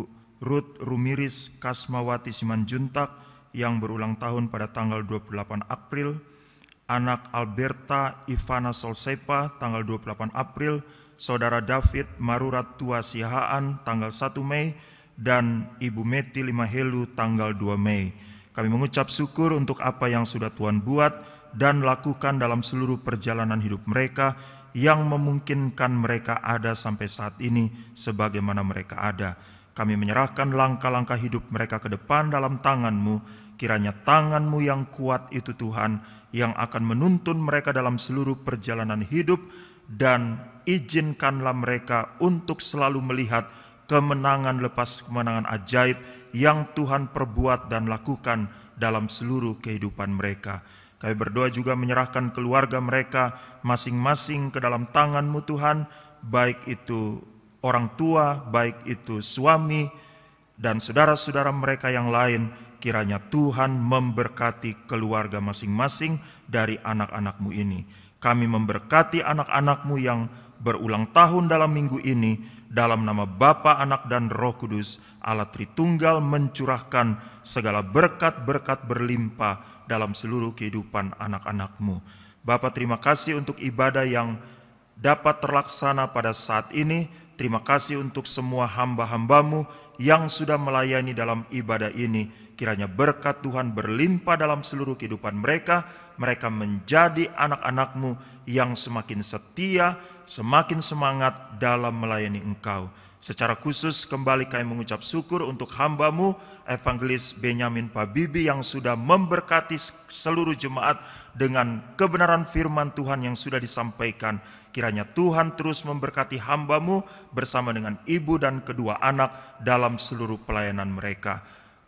Ruth Rumiris Kasmawati Simanjuntak yang berulang tahun pada tanggal 28 April, anak Alberta Ivana Solsepa tanggal 28 April, Saudara David Marurat Tua Sihaan tanggal 1 Mei, dan Ibu Meti Limahelu tanggal 2 Mei. Kami mengucap syukur untuk apa yang sudah Tuhan buat dan lakukan dalam seluruh perjalanan hidup mereka yang memungkinkan mereka ada sampai saat ini sebagaimana mereka ada. Kami menyerahkan langkah-langkah hidup mereka ke depan dalam tangan-Mu. Kiranya tangan-Mu yang kuat itu Tuhan yang akan menuntun mereka dalam seluruh perjalanan hidup, dan izinkanlah mereka untuk selalu melihat kemenangan lepas kemenangan ajaib yang Tuhan perbuat dan lakukan dalam seluruh kehidupan mereka. Kami berdoa juga menyerahkan keluarga mereka masing-masing ke dalam tangan-Mu Tuhan, baik itu orang tua, baik itu suami, dan saudara-saudara mereka yang lain. Kiranya Tuhan memberkati keluarga masing-masing dari anak-anak-Mu ini. Kami memberkati anak-anak-Mu yang berulang tahun dalam minggu ini, dalam nama Bapa, Anak, dan Roh Kudus, Allah Tritunggal mencurahkan segala berkat-berkat berlimpah dalam seluruh kehidupan anak-anak-Mu. Bapa, terima kasih untuk ibadah yang dapat terlaksana pada saat ini. Terima kasih untuk semua hamba-hamba-Mu yang sudah melayani dalam ibadah ini. Kiranya berkat Tuhan berlimpah dalam seluruh kehidupan mereka. Mereka menjadi anak-anak-Mu yang semakin setia, semakin semangat dalam melayani Engkau. Secara khusus kembali kami mengucap syukur untuk hamba-Mu, Evangelis Benyamin Pabibi, yang sudah memberkati seluruh jemaat dengan kebenaran firman Tuhan yang sudah disampaikan. Kiranya Tuhan terus memberkati hamba-Mu bersama dengan ibu dan kedua anak dalam seluruh pelayanan mereka.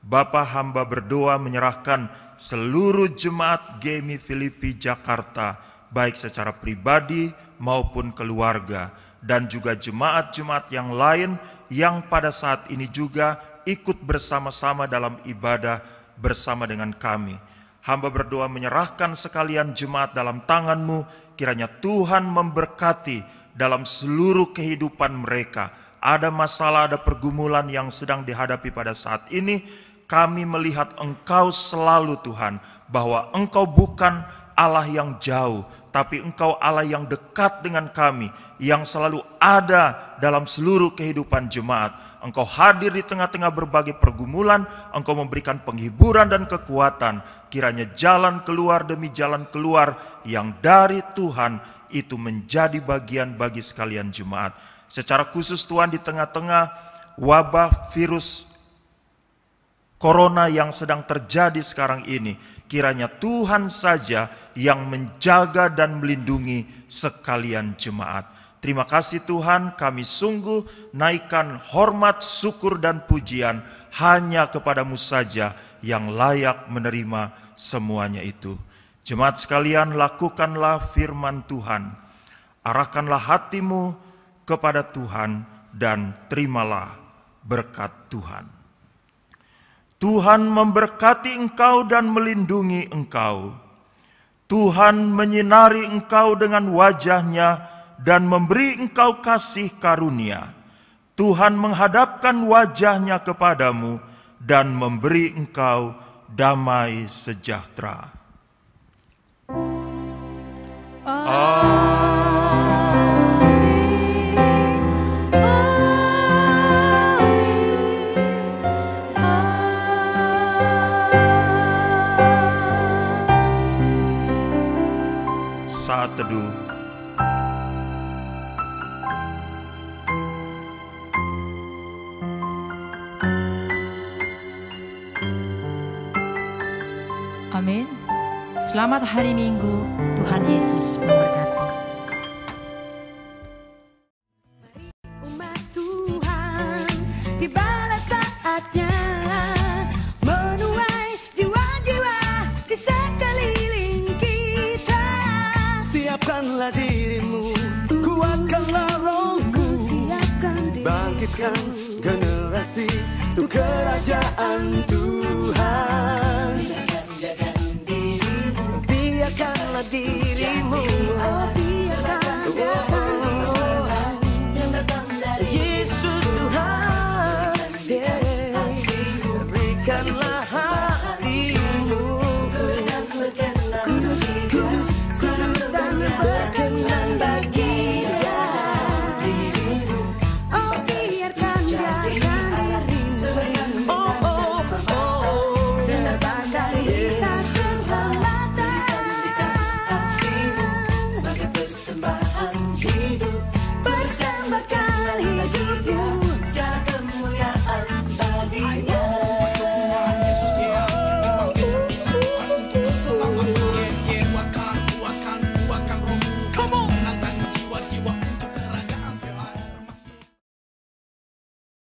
Bapa, hamba berdoa menyerahkan seluruh jemaat GMI Filipi Jakarta, baik secara pribadi maupun keluarga, dan juga jemaat-jemaat yang lain yang pada saat ini juga ikut bersama-sama dalam ibadah bersama dengan kami. Hamba berdoa menyerahkan sekalian jemaat dalam tangan-Mu, kiranya Tuhan memberkati dalam seluruh kehidupan mereka. Ada masalah, ada pergumulan yang sedang dihadapi pada saat ini. Kami melihat Engkau selalu, Tuhan, bahwa Engkau bukan Allah yang jauh, tapi Engkau Allah yang dekat dengan kami, yang selalu ada dalam seluruh kehidupan jemaat. Engkau hadir di tengah-tengah berbagai pergumulan, Engkau memberikan penghiburan dan kekuatan. Kiranya jalan keluar demi jalan keluar yang dari Tuhan itu menjadi bagian bagi sekalian jemaat. Secara khusus Tuhan, di tengah-tengah wabah virus Corona yang sedang terjadi sekarang ini, kiranya Tuhan saja yang menjaga dan melindungi sekalian jemaat. Terima kasih Tuhan, kami sungguh naikkan hormat, syukur, dan pujian hanya kepada-Mu saja yang layak menerima semuanya itu. Jemaat sekalian, lakukanlah firman Tuhan, arahkanlah hatimu kepada Tuhan, dan terimalah berkat Tuhan. Tuhan memberkati engkau dan melindungi engkau. Tuhan menyinari engkau dengan wajah-Nya dan memberi engkau kasih karunia. Tuhan menghadapkan wajah-Nya kepadamu dan memberi engkau damai sejahtera. Saat teduh. Amin. Selamat hari Minggu, Tuhan Yesus memberkati. Umat Tuhan, tibalah saatnya menuai jiwa-jiwa di sekeliling kita. Siapkanlah dirimu, kuatkanlah rohmu, bangkitkan generasi untuk kerajaan Tuhan. Biarkanlah dirimu, biarkan